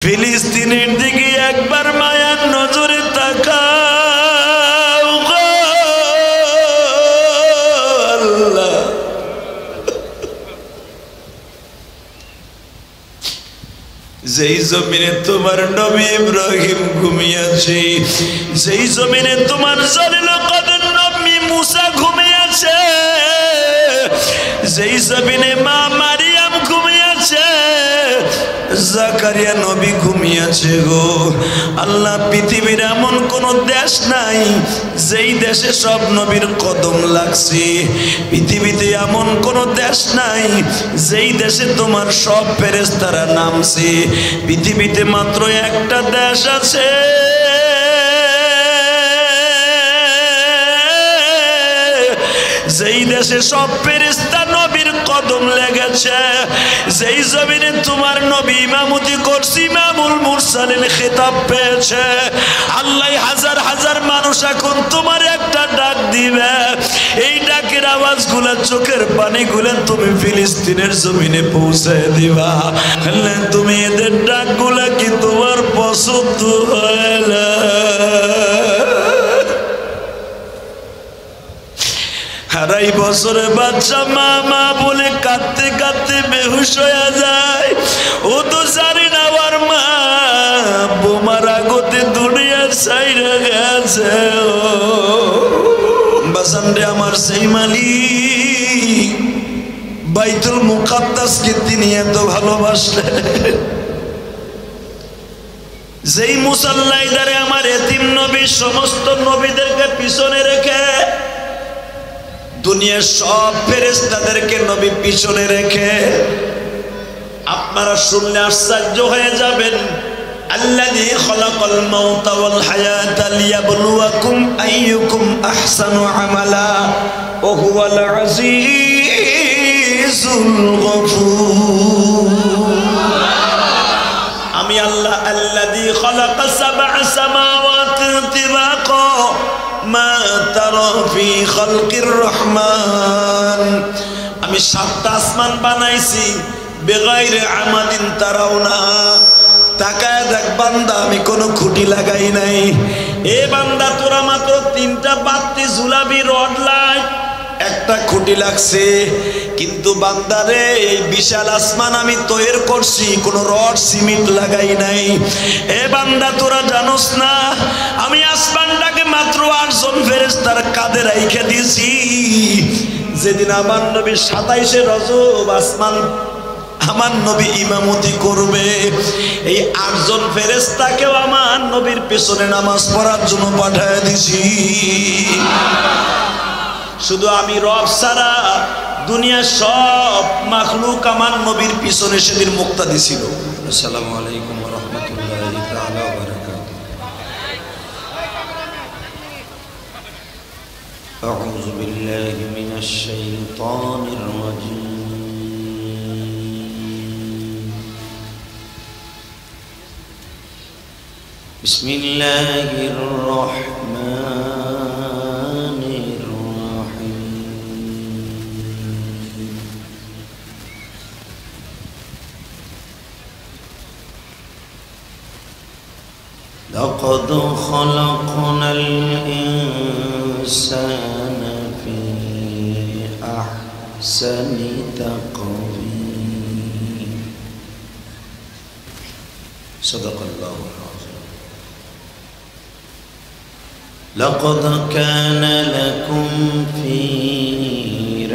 ফিলিস্তিনের দিকে একবার মায়ার নজরে তাকাও গো আল্লাহ। যেই জমিনে তোমার নবী ইব্রাহিম ঘুমিয়েছে, যেই জমিনে তোমার জলিল কদর নবী মুসা ঘুমিয়েছে, যেই জমিনে মা মারিয়াম ঘুমিয়েছে, জাকারিয়া নবী ঘুমিয়েছে গো আল্লাহ। পৃথিবীর এমন কোন দেশ নাই যেই দেশে সব নবীর কদম লাগছে। পৃথিবীতে এমন কোন দেশ নাই যেই দেশে তোমার সব ফেরেশতারা নামছে। পৃথিবীতে মাত্র একটা দেশ আছে যেই দেশে সব ফেরেশতা নবীর কদম লেগেছে, যেই জমিনে তোমার নবী ইমামতি করছি, ইমামুল মুরসালিন খেতাব পেয়েছে। আল্লাহ হাজার হাজার মানুষ এখন তোমার একটা ডাক দিবে, এই ডাকের আওয়াজগুলো চোখের পানিগুলো তুমি ফিলিস্তিনের জমিনে পৌঁছে দিবা। তুমি এদের ডাকগুলা কি তোমার পছন্দ হয় না? আড়াই বছরে বাচ্চা মা মা বলে কাঁদতে কাঁদতে বেহুশ হয়ে যায়। ও তো জানি না আমার মা বোমার আগতে দুনিয়া ছাইরা গেছে। বাসানরে আমার সেই মালিক বাইতুল মুকাদ্দাসকে তিনি এত ভালোবাসলেন। যেই মুসাল্লায় দ্বারে আমার এতিম নবী সমস্ত নবীদেরকে পিছনে রেখে, দুনিয়ার সব ফেরেশতাদেরকে নবী পিছনে রেখে, আপনারা শুনলে আশ্চর্য হয়ে যাবেন। আল্লাযী খালাকাল মাউতা ওয়াল হায়াতা লিয়াবলুয়াকুম আইয়ুকুম আহসানু আমালা ওয়া হুয়াল আজিজুল গফুর। আমি আল্লাহ আল্লাযী খালাকা সাবআ সামাওয়াতি তিবাকা মা তারা ফি খালকির রহমান। আমি সাতটা আসমান বানাইছি বেগাইরে আমাদিন তারাউনা। তাকায় দেখ বান্দা, আমি কোনো খুঁটি লাগাই নাই। এ বান্দা তোরা মাত্র তিনটা বাতি ঝুলাবি রড লাইট, একটা খুঁটি লাগছে। কিন্তু বান্দারে এই বিশাল আসমান আমি তৈরি করছি, কোনো রড সিমেন্ট লাগাই নাই। এ বান্দা তোরা জানোস না আমি আসমানটাকে মাত্র 8 জন ফেরেশতার কাঁধে রাইখে দিয়েছি। যেদিন আমার নবী 27শে রজব আসমান আমার নবী ইমামতি করবে, এই 8 জন ফেরেশতাকেও আমার নবীর পেছনে নামাজ পড়ার জন্য পাঠিয়ে দিছি। শুধু আমি রব ছাড়া দুনিয়ার সব মাখলুক আমার নবীর পিছনে সেদিন মুক্তাদি ছিল। আসসালামু আলাইকুম ওয়া রাহমাতুল্লাহি তাআলা ওয়া বারাকাতুহু। আউযু বিল্লাহি মিনাশ শাইতানির রাজীম। বিসমিল্লাহির রাহমানির لقد خلقنا الإنسان في أحسن تقويم صدق الله العظيم. لقد كان لكم في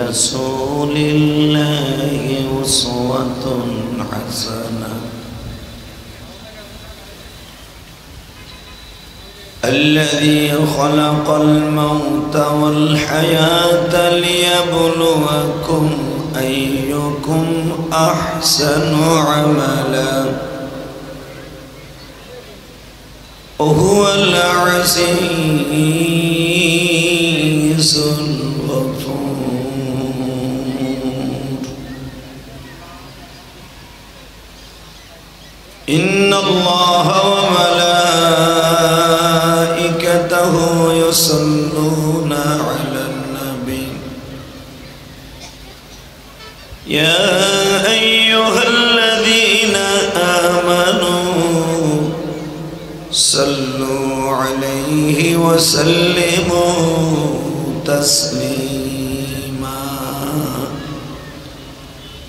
رسول الله أسوة حسنة الذي خلق الموت والحياة ليبلوكم أيكم أحسن عملا وهو العزيز الغفور. إن الله وملائكته يصلون على النبي يا أيها الذين آمنوا صلوا عليه وسلموا تسليما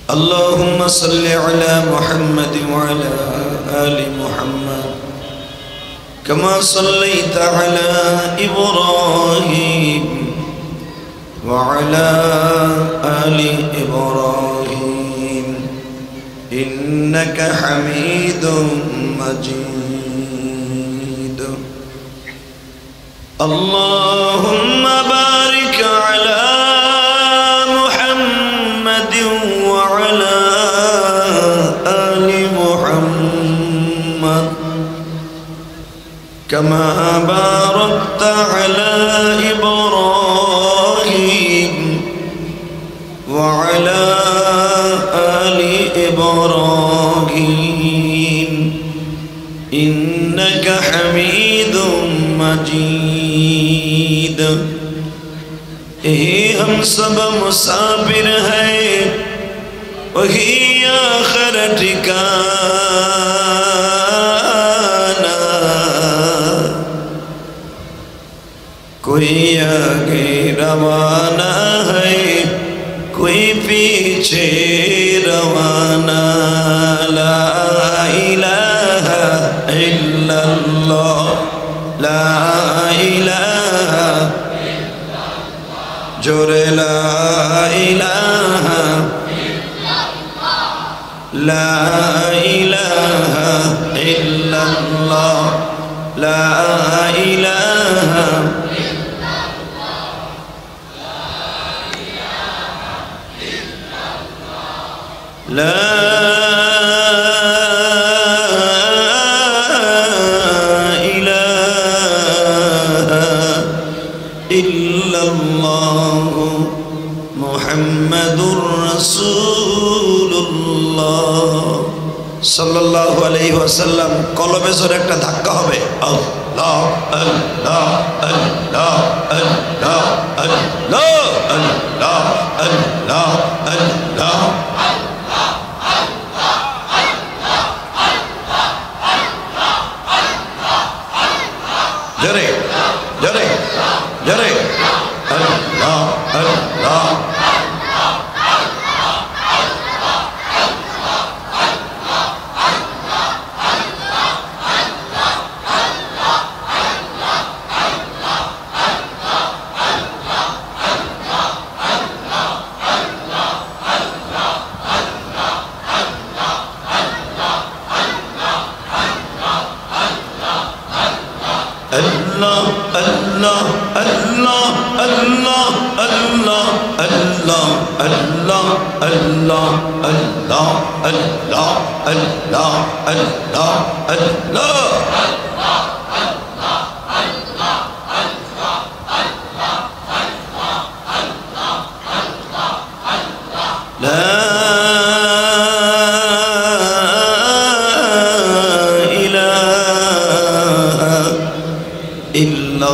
اللهم صل على محمد وعلى آل محمد كما صليت على إبراهيم وعلى آل إبراهيم إنك حميد مجيد اللهم بارك على محمد وعلى آل محمد كما باركت على إبراهيم وعلى آل إبراهيم إنك حميد مجيد हम सब मुसाफिर हैं वही आखिर ठिकाना कोई आगे रवाना है कोई पीछे रवाना ला इलाहा इल्लल्लाह ला इलाहा जोरे ला इलाहा ला इलाहा इल्लल्लाह ला इलाहा ला সাল্লাল্লাহু আলাইহি ওয়াসাল্লাম কলবে জোরে একটা ধাক্কা হবে আল্লাহ আল্লাহ আল্লাহ আল্লাহ আল্লাহ আল্লাহ আল্লাহ আল্লাহ জোরে জোরে জোরে আল্লাহ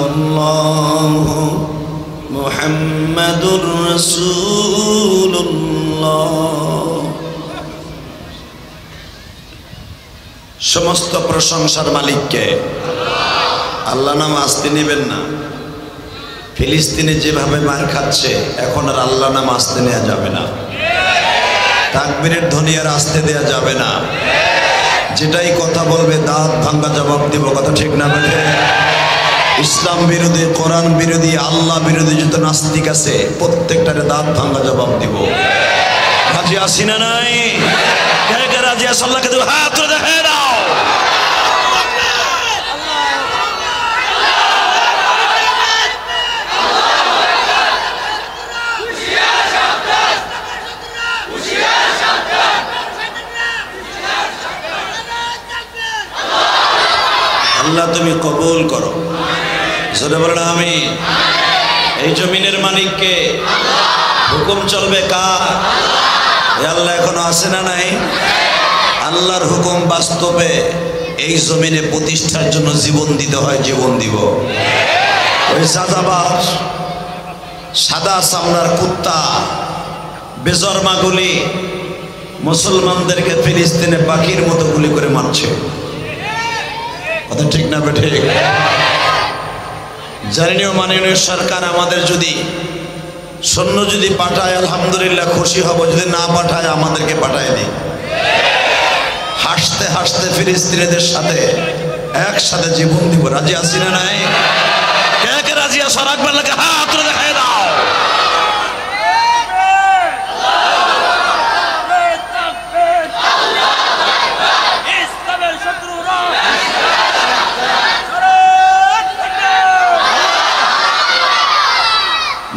আল্লাহ মুহাম্মাদুর রাসূলুল্লাহ সমস্ত প্রশংসার মালিককে আল্লাহ নাম আসতে নেবেন না ফিলিস্তিনে যেভাবে মার খাচ্ছে এখন আর আল্লাহ নাম আসতে নেওয়া যাবে না তাকবীরের ধ্বনি আর আসতে দেয়া যাবে না যেটাই কথা বলবে দাঁত ভাঙা জবাব দিব কথা ঠিক না বলে ইসলাম বিরোধী কোরআন বিরোধী আল্লাহ বিরোধী যত নাস্তিক আছে প্রত্যেকটারে দাঁত ভাঙা জবাব দিব রাজি আছি না নাই কে কে রাজি আছে আল্লাহকে দুই হাত তুলে দেখে দাও আল্লাহ তুমি কবুল করো জোরে বলেন আমিন এই জমিনের মালিককে হুকুম চলবে কার আল্লাহ এখনো আছে না নাই আল্লাহর হুকুম বাস্তবে এই জমিনে প্রতিষ্ঠার জন্য জীবন দিতে হয় জীবন দিব ওই সাদাবাজ সাদা চামড়ার কুত্তা বেজরমা গুলি মুসলমানদেরকে ফিলিস্তিনে পাখির মতো গুলি করে মারছে কথা ঠিক না ঠিক? জানিও মাননীয় সরকার আমাদের যদি সৈন্য যদি পাঠায় আলহামদুলিল্লাহ খুশি হব, যদি না পাঠায় আমাদেরকে পাঠায় দিই। হাসতে হাসতে ফিলিস্তিনিদের সাথে একসাথে জীবন দিব। রাজি আছি না নাই? কে কে রাজি আছো? রাখবার লাগে হাত তুলে দেখায় দাও।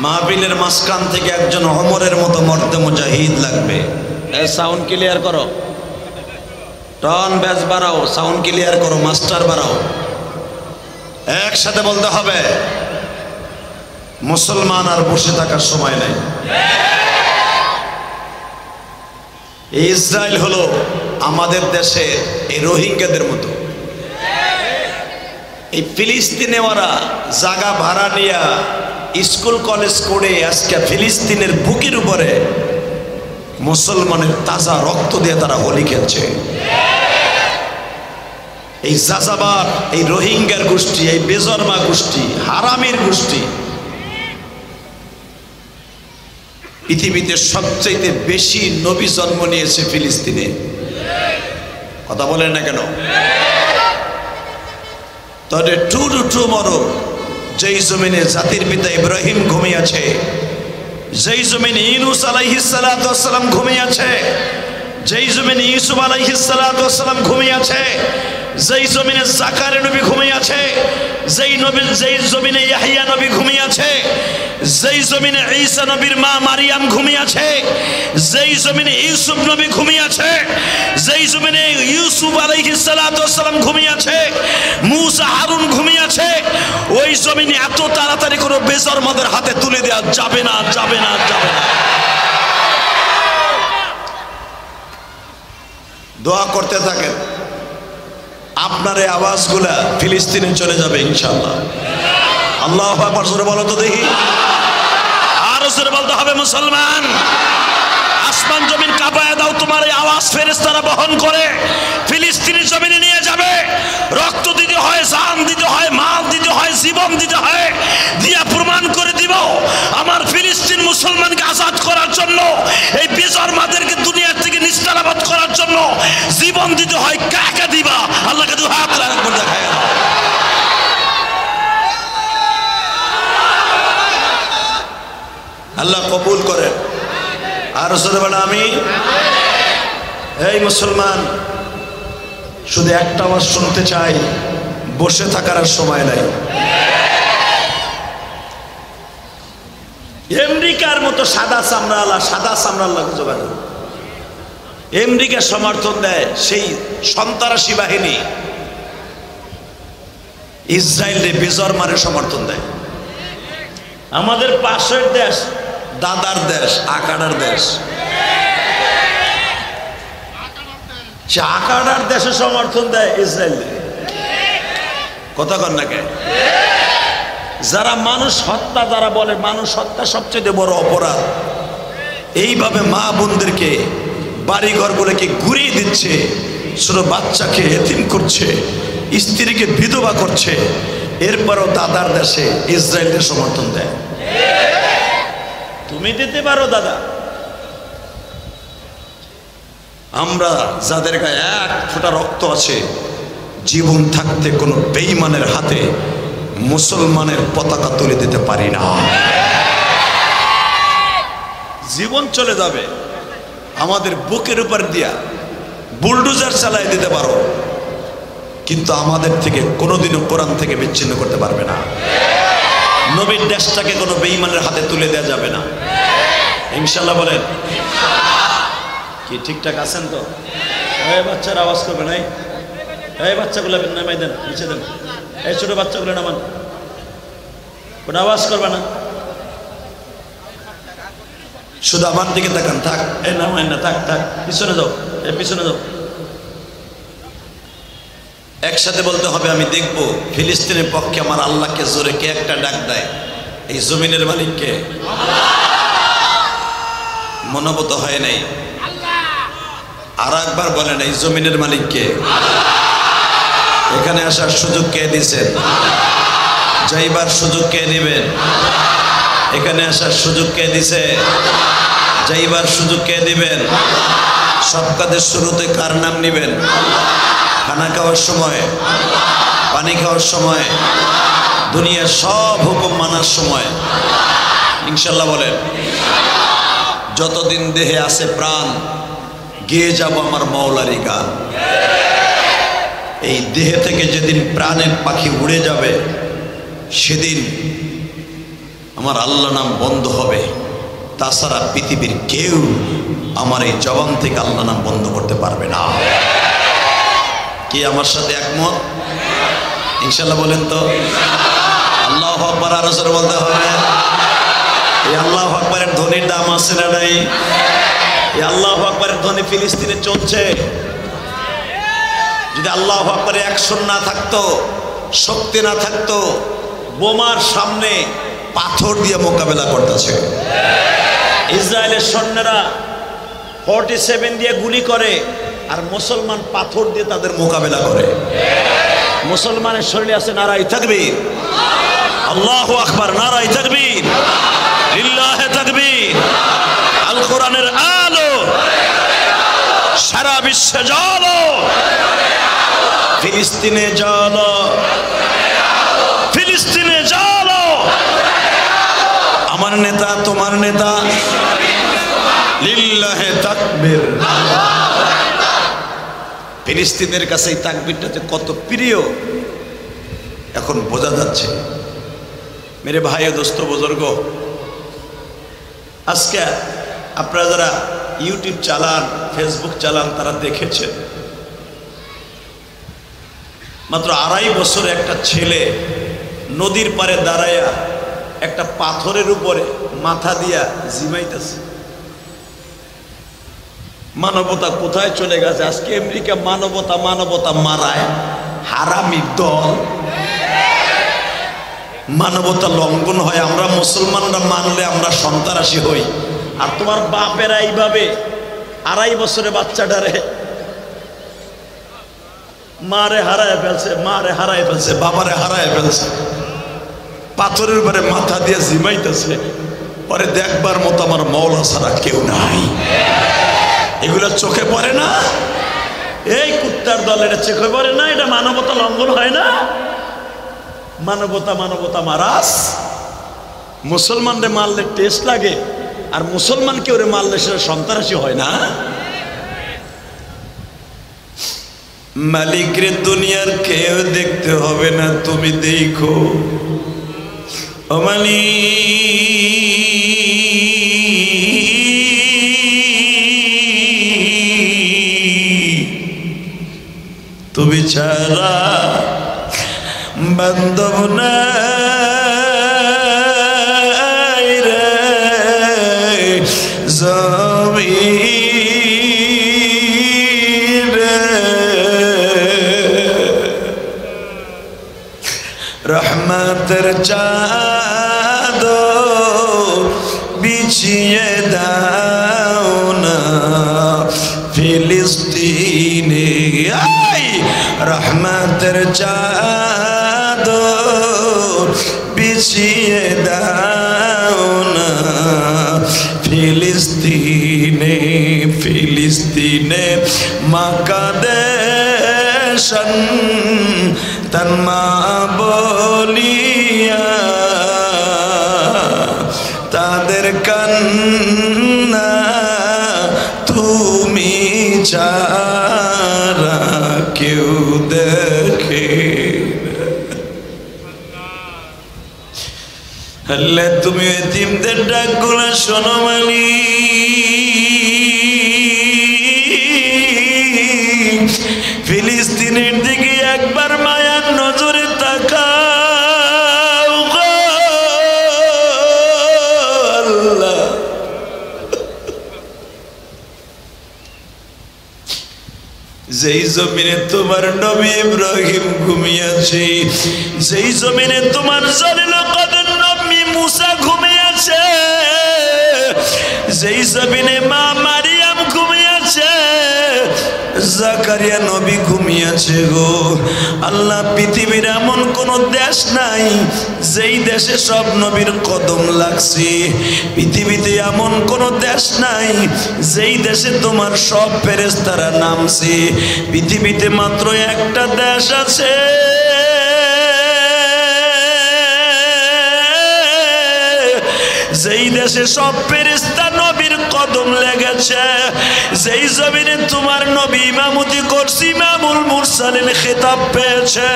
মাহফিলের মাঝখান থেকে একজন ওমরের মতো মর্দে মুজাহিদ লাগবে। এই সাউন্ড ক্লিয়ার করো, টন ব্যাস বাড়াও, সাউন্ড ক্লিয়ার করো, মাস্টার বাড়াও। একসাথে বলতে হবে, মুসলমান আর বসে থাকার সময় নেই। ইসরায়েল হলো আমাদের দেশে এই রোহিঙ্গাদের মতো। এই ফিলিস্তিনে ওরা জায়গা ভাড়া নিয়ে স্কুল কলেজ করে আজকে ফিলিস্তিনের বুকের উপরে মুসলমানের তাজা রক্ত দিয়ে তারা হোলি খেলছে। এই যাযাবাদ, এই রোহিঙ্গার গোষ্ঠী, এই বেজরমা গোষ্ঠী, হারামির গোষ্ঠী পৃথিবীতে সবচেয়ে বেশি নবী জন্ম নিয়েছে ফিলিস্তিনে। কথা বলেন না কেন? তবে টু মরো, যেই জমিনে জাতির পিতা ইব্রাহিম ঘুমিয়ে আছে, যেই জমিনে ইউনূস আলাইহিস সালাতু ওয়াস সালাম ঘুমিয়ে আছে, যেই জমিনে ইউসুফ আলাইহিস সালাতু ওয়াস সালাম ঘুমিয়ে আছে, যেই জমিনে জাকারিয়া নবী ঘুমিয়ে আছে, যেই জমিনে ইয়াহইয়া নবী ঘুমিয়ে আছে, যেই জমিনে ঈসা নবীর মা মারিয়াম ঘুমিয়ে আছে, যেই জমিনে ইউসুফ নবী ঘুমিয়ে আছে, যেই জমিনে ইউসুফ আলাইহিস সালাতু ওয়াস সালাম ঘুমিয়ে আছে, মূসা হারুন ঘুমিয়ে আছে, ওই জমিনে এত তাড়াতাড়ি কোনো বেজরমাদের হাতে তুলে দেওয়া যাবে না, যাবে না, যাবে না। দোয়া করতে থাকেন, আপনার এই আওয়াজগুলা ফিলিস্তিনে চলে যাবে ইনশাআল্লাহ। আল্লাহু আকবার জোরে বলো তো দেখি, আরো জোরে বলতে হবে মুসলমান। আসমান জমিন কাঁপায় দাও, তোমার এই আওয়াজ ফেরেশতারা বহন করে ফিলিস্তিনের জমিনে নিয়ে যাবে। রক্ত দিতে হয়, জান দিতে হয়, মাল দিতে হয়, জীবন দিতে হয়, দিয়া প্রমাণ করে দিব আমার ফিলিস্তিন মুসলমানকে আজাদ করার জন্য, এই বেজরমাদেরকে দুনিয়া থেকে নিস্তারাবাদ করার জন্য জীবন দিতে হয়। কাকে দিবা? আল্লাহকে দু হাত রাখবো, দেখায় দাও। আল্লাহ কবুল করেন। আর বলে আমি এই মুসলমান শুধু একটা আওয়াজ শুনতে চাই, বসে থাকার আর সময় নাই। আমেরিকার মতো সাদা চামড়াওয়ালা যোগাযোগ, আমেরিকা সমর্থন দেয় সেই সন্ত্রাসী বাহিনী, ইসরায়েলে বেজরমারে সমর্থন দেয়। আমাদের পাশের দেশ, দাদার দেশ, আকাড়ার দেশ, সে আকাড়ার দেশে সমর্থন দেয় ইসরায়েল। কথা কন না কে? যারা মানুষ হত্যা, যারা বলে মানুষ হত্যা সবচেয়ে বড় অপরাধ, এইভাবে মা বোনদেরকে বাড়ি ঘরগুলোকে ঘুরিয়ে দিচ্ছে, ছোট বাচ্চাকে এতিম করছে, স্ত্রীকে বিধবা করছে, এরপরও দাদার দেশে ইসরায়েলের সমর্থন দেয়। তুমি দিতে পারো দাদা, আমরা যাদের গায়ে এক ফোঁটা রক্ত আছে, জীবন থাকতে কোনো বেঈমানের হাতে মুসলমানের পতাকা তুলে দিতে পারি না। জীবন চলে যাবে, আমাদের বুকের উপর দিয়া বুলডোজার চালাই দিতে পারো, কিন্তু আমাদের থেকে কোনোদিনও কোরআন থেকে বিচ্ছিন্ন করতে পারবে না। নবীর দেশটাকে কোনো বেঈমানের হাতে তুলে দেওয়া যাবে না, ইনশাআল্লাহ বলেন। কি ঠিকঠাক আছেন তো? এই বাচ্চারা আওয়াজ করবে নাই, এই বাচ্চাগুলো নামাই দেন, নিচে দেন, এই ছোট বাচ্চাগুলো নামান, কোনো আওয়াজ করবে না, শুধু আমার দিকে তাকান। থাক, এই নামাই না, থাক থাক, পিছনে যাও, এই পিছনে যাও। একসাথে বলতে হবে, আমি দেখব ফিলিস্তিনের পক্ষে আমার আল্লাহকে জোরে কে একটা ডাক দেয়। এই জমিনের মালিককে মনোভূত হয় নাই, আর একবার বলেন এই জমিনের মালিককে। এখানে আসার সুযোগ কে দিয়েছেন? যাইবার সুযোগ কে দিবেন? এখানে আসার সুযোগ কে দিছে? যাইবার সুযোগ কে দিবেন? সব কাজের শুরুতে কার নাম নিবেন? খানা খাওয়ার সময়, পানি খাওয়ার সময়, দুনিয়ার সব হুকুম মানার সময় ইনশাল্লাহ বলেন। যতদিন দেহে আছে প্রাণ গেয়ে যাব আমার মাওলারি গান। এই দেহে থেকে যেদিন প্রাণের পাখি উড়ে যাবে সেদিন আমার আল্লাহ নাম বন্ধ হবে। তাছাড়া পৃথিবীর কেউ আমার এই জবান থেকে আল্লাহ নাম বন্ধ করতে পারবে না। কি আমার সাথে একমত? ইনশাল্লাহ বলেন তো। আল্লাহু আকবার আরো জোরে বলতে হবে। এই আল্লাহু আকবারের ধ্বনির দাম আছে না নাই? এই আল্লাহু আকবারের ধ্বনি ফিলিস্তিনে চলছে। যদি আল্লাহু আকবারে অ্যাকশন না থাকতো, শক্তি না থাকতো, বোমার সামনে পাথর দিয়ে মোকাবেলা করতেছে। ইসরায়েলের সৈন্যরা 47 দিয়ে গুলি করে আর মুসলমান পাথর দিয়ে তাদের মোকাবেলা করে। মুসলমানের শরীরে আছে নারায়ে তাকবীর, আল্লাহু আকবার, নারায়ে তাকবীর, লিল্লাহি তাকবীর। আল কোরআনের আলো সারা বিশ্বে জ্বলো, ফিলিস্তিনে জ্বলো, ফিলিস্তিনে জ্বলো। আমার নেতা তোমার নেতা, লিল্লাহি তাকবীর। ফিলিস্তিনের কাছে এই তাকবীরটাতে কত প্রিয় এখন বোঝা যাচ্ছে। মেরে ভাই ও দোস্ত বুজুর্গ, আজকে আপনারা যারা ইউটিউব চালান, ফেসবুক চালান, তারা দেখেছেন মাত্র 2.5 বছরে একটা ছেলে নদীর পাড়ে দাঁড়ায়া একটা পাথরের উপরে মাথা দিয়া জিমাইতেছে। মানবতা কোথায় চলে গেছে? আজকে আমেরিকা মানবতা মানবতা মারায়, হারামি দল। মানবতা লঙ্ঘন হয়, আমরা মুসলমানরা মানলে আমরা সন্ত্রাসী হই। আর তোমার বাপেরা এইভাবে 2.5 বছরে বাচ্চাটারে মারে হারায় ফেলছে, মারে হারায় ফেলছে, বাবারে হারায় ফেলছে, পাথরের উপরে মাথা দিয়ে জিমাইতেছে। পরে দেখবার মতো আমার মওলা ছাড়া কেউ নাই। এগুলো চোখে পড়ে না? এই কুত্তার দল এটা চোখে পড়ে না? এটা মানবতা লঙ্ঘন হয় না? মানবতা মানবতা মারাস। মুসলমানরে মারলে টেস্ট লাগে, আর মুসলমানকে ওরে মারলে সেটা সন্ত্রাসী হয় না? মালিকরে দুনিয়ার কেউ দেখতে হবে না, তুমি দেখো। ও তুমি ছাড়া বান্ধব নাই রে জমিন রে। রহমতের চাদর বিছিয়ে দাও না ফিলিস্তিনে। রহমতের চাদর বিছিয়ে দাও না ফিলিস্তিনে। ফিলিস্তিনে মাকাদেশন তন্মা বলিয়া তাদের কান্না তুমি ছাড়া কেউ দেখে। আল্লাহ তুমি এতিমদের ডাকগুলো শোনো মালিক। ফিলিস্তিনের দিকে একবার মায়ার নজরে তাকাও গো আল্লাহ। যেই জমিনে তোমার নবী ইব্রাহিম ঘুমিয়েছে, যেই জমিনে তোমার জলিল কদর নবী মুসা ঘুমিয়েছে, যেই জমিনে মা মারিয়াম ঘুমিয়েছে, জাকারিয়া নবী ঘুমিয়েছে গো। আল্লাহ পৃথিবীর এমন কোন দেশ নাই যেই দেশে সব নবীর কদম লাগছে। পৃথিবীতে এমন কোন দেশ নাই যেই দেশে তোমার সব ফেরেশতারা নামছে। পৃথিবীতে মাত্র একটা দেশ আছে যেই দেশে সব ফেরেশতা নবীর কদম লেগেছে, যেই জমিনে তোমার নবী ইমামতি করছি, ইমামুল মুরসালিন খেতাব পেয়েছে।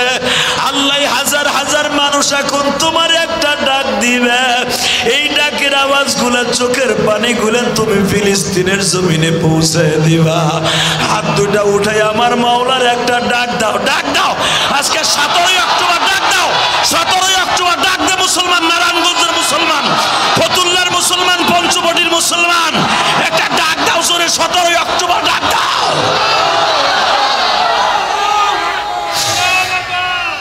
আল্লাহ হাজার হাজার মানুষ এখন তোমার একটা ডাক দিবে। এই ডাকের আওয়াজগুলো, চোখের পানিগুলো তুমি ফিলিস্তিনের জমিনে পৌঁছে দিবা। হাত দুটা উঠাই আমার মাওলার একটা ডাক দাও, ডাক দাও। আজকে 17 অক্টোবর ডাক দাও, 17 অক্টোবর ডাক দে মুসলমান, নারায়ণগঞ্জের মুসলমান, ফতুল্লার মুসলমান, পঞ্চবটির মুসলমান, একটা ডাক দাও জোরে, 17 অক্টোবর ডাক দাও।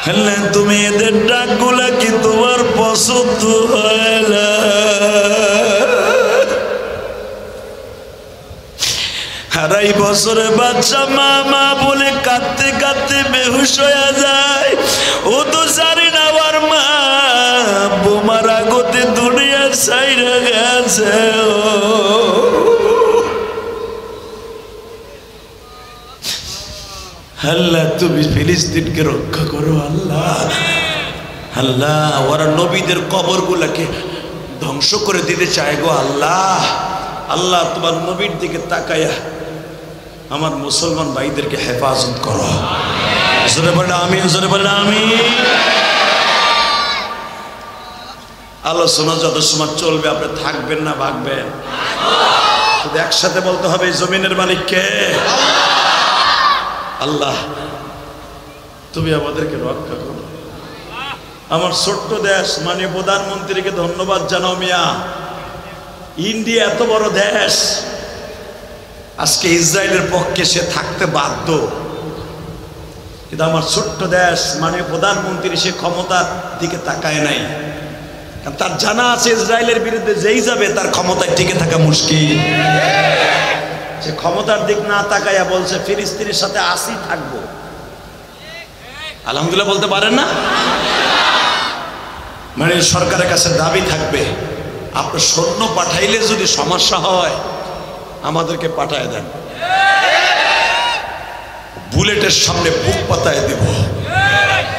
হলে তুমি এদের ডাকগুলা কি তোমার পছন্দ হয় না? আড়াই বছরে বাচ্চা মা মা বলে কাঁদতে কাঁদতে বেহুশ হয়ে যায়। ও তো জানি না আমার মা বোমার আগতে দুনিয়া ছাইরা গেছে। আল্লাহ তুমি ফিলিস্তিনকে রক্ষা করো আল্লাহ। আল্লাহ ওরা নবীদের কবরগুলাকে ধ্বংস করে দিতে চায় গো আল্লাহ। আল্লাহ তোমার নবীর দিকে তাকায়া আমার মুসলমান ভাইদেরকে হেফাজত করো। জোরে বলে আমিন, জোরে বলে আমিন। আলোচনা যত সময় চলবে আপনি থাকবেন না ভাগবেন? শুধু একসাথে বলতে হবে জমিনের মালিক কে? আল্লাহ তুমি আমাদেরকে রক্ষা করো। আমার ছোট্ট দেশ মাননীয় প্রধানমন্ত্রীকে ধন্যবাদ জানাও মিয়া। ইন্ডিয়া এত বড় দেশ, আজকে ইসরায়েলের পক্ষে সে থাকতে বাধ্য, কিন্তু আমার ছোট্ট দেশ মাননীয় প্রধানমন্ত্রী সে ক্ষমতার দিকে তাকায় নাই। তার জানা আছে ইসরায়েলের বিরুদ্ধে যেই যাবে তার ক্ষমতায় টিকে থাকা মুশকিল। সে ক্ষমতার দিক না তাকাইয়া বলছে ফিলিস্তিনের সাথে আসি থাকবো। আলহামদুলিল্লাহ বলতে পারেন না? মানে সরকারের কাছে দাবি থাকবে, আপনি সৈন্য পাঠাইলে যদি সমস্যা হয় আমাদেরকে পাঠায় দেন, বুলেটের সামনে বুক পাতায় দেব,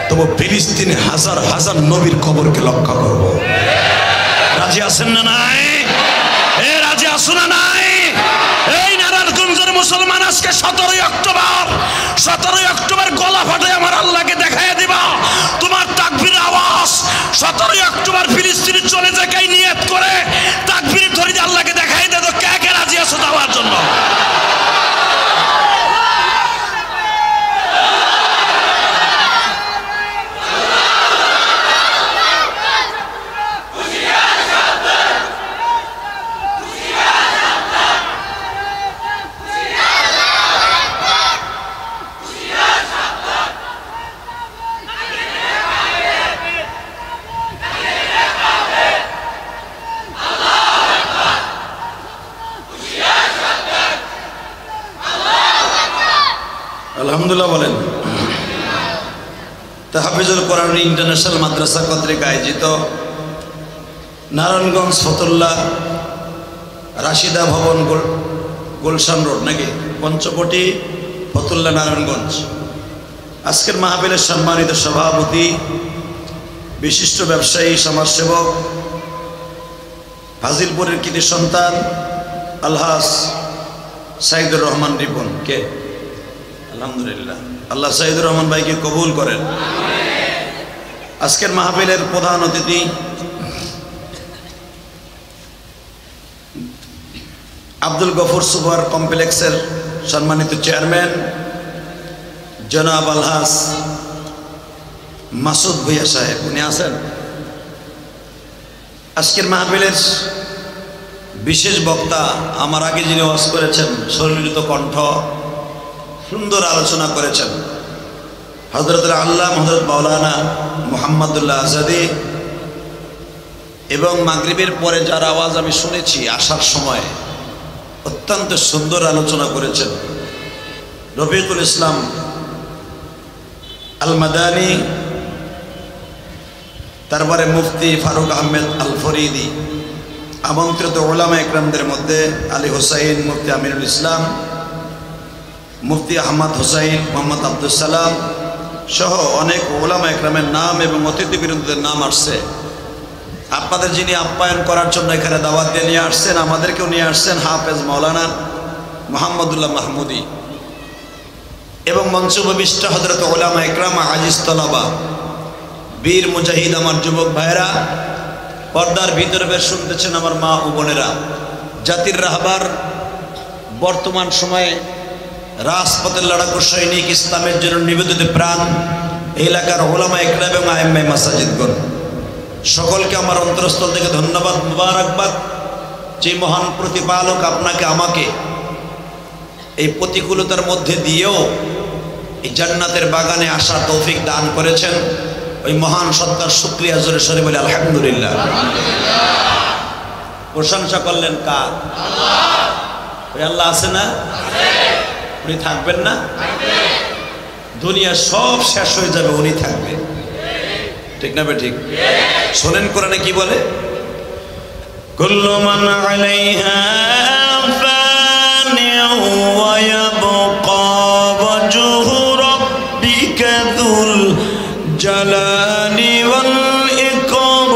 তবু ফিলিস্তিনে হাজার হাজার নবীর কবরকে রক্ষা করব। রাজি আছেন না নাই? এ রাজি আছো না নাই? এই নারায়ণগঞ্জের মুসলমান আজকে 17 অক্টোবর, 17 অক্টোবর গলা ফাটে আমার আল্লাহকে দেখাইয়া দিবা তোমার তাকবীরের আওয়াজ। 17 অক্টোবর ফিলিস্তিনে চলে যাকাই নিয়ত করে তাকবীর ধরে আল্লাহকে দেখাই দে তো কে কে রাজি আছো দেওয়ার জন্য। আলহামদুলিল্লাহ বলেন। তাহফিজুল কোরআন ইন্টারন্যাশনাল মাদ্রাসা কর্তৃক আয়োজিত নারায়ণগঞ্জ ফতুল্লা রাশিদা ভবন গুলশান রোড নাকি পঞ্চবটি ফতুল্লা নারায়ণগঞ্জ, আজকের মাহফিলের সম্মানিত সভাপতি বিশিষ্ট ব্যবসায়ী সমাজসেবক ফাজিলপুরের কৃতি সন্তান আলহাজ সাইদুর রহমান রিপন কে, আলহামদুলিল্লাহ আল্লাহ সাইদুর রহমান ভাইকে কবুল করেন। আজকের মাহফিলের প্রধান অতিথি আব্দুল গফুর সুপার কমপ্লেক্সের সম্মানিত চেয়ারম্যান জনাব আলহাজ মাসুদ ভুইয়া সাহেব, উনি আছেন। আজকের মাহফিলের বিশেষ বক্তা আমার আগে যিনি ওয়াজ করেছেন, সরলিত কণ্ঠ, সুন্দর আলোচনা করেছেন হযরতুল আল্লাহ হযরত মাওলানা মুহাম্মদুল্লাহ আজাদি, এবং মাগরিবের পরে যার আওয়াজ আমি শুনেছি আসার সময় অত্যন্ত সুন্দর আলোচনা করেছেন রফিকুল ইসলাম আল মাদানী, তারপরে মুফতি ফারুক আহমেদ আল ফরিদি, আমন্ত্রিত ওলামা একরামদের মধ্যে আলী হুসাইন, মুফতি আমিনুল ইসলাম, মুফতি আহমদ হুসাইন, মোহাম্মদ আব্দুল সালাম সহ অনেক ওলামা একরামের নাম এবং অতিথিবৃন্দদের নাম আসছে। আপনাদের যিনি আপ্যায়ন করার জন্য এখানে দাওয়াত দিয়ে নিয়ে আসছেন, আমাদেরকেও নিয়ে আসছেন হাফেজ মাওলানা মোহাম্মদুল্লাহ মাহমুদি এবং মঞ্চবিষ্ট হযরত উলামা একরাম, আজিজ তলাবা, বীর মুজাহিদ, আমার যুবক ভাইরা, পর্দার ভিতরে বেশ শুনতেছেন আমার মা ও বোনেরা। জাতির রাহবার, বর্তমান সময়ে রাজপথের লড়াকু সৈনিক, ইসলামের জন্য নিবেদিত প্রাণ এলাকার উলামা একরাম এবং আইম্মায়ে মাসাজিদগণ, সকলকে আমার অন্তরস্থল থেকে ধন্যবাদ, মুবারকবাদ। যে মহান প্রতিপালক আপনাকে আমাকে এই প্রতিকূলতার মধ্যে দিয়েও এই জান্নাতের বাগানে আসার তৌফিক দান করেছেন, ওই মহান সত্তার শুকরিয়া জোরে সরে বলে আলহামদুলিল্লাহ। প্রশংসা করলেন কার? ওই আল্লাহ আছে না? উনি থাকবেন না? দুনিয়া সব শেষ হয়ে যাবে, উনি থাকবে, ঠিক না? ঠিক। শোনেন কোরআনে কি বলে? কুল্লু মান আলাইহা ফানি ওয়া ইয়াবকা ওয়াজহু রাব্বিকা যুল জালালি ওয়াল ইকরাম।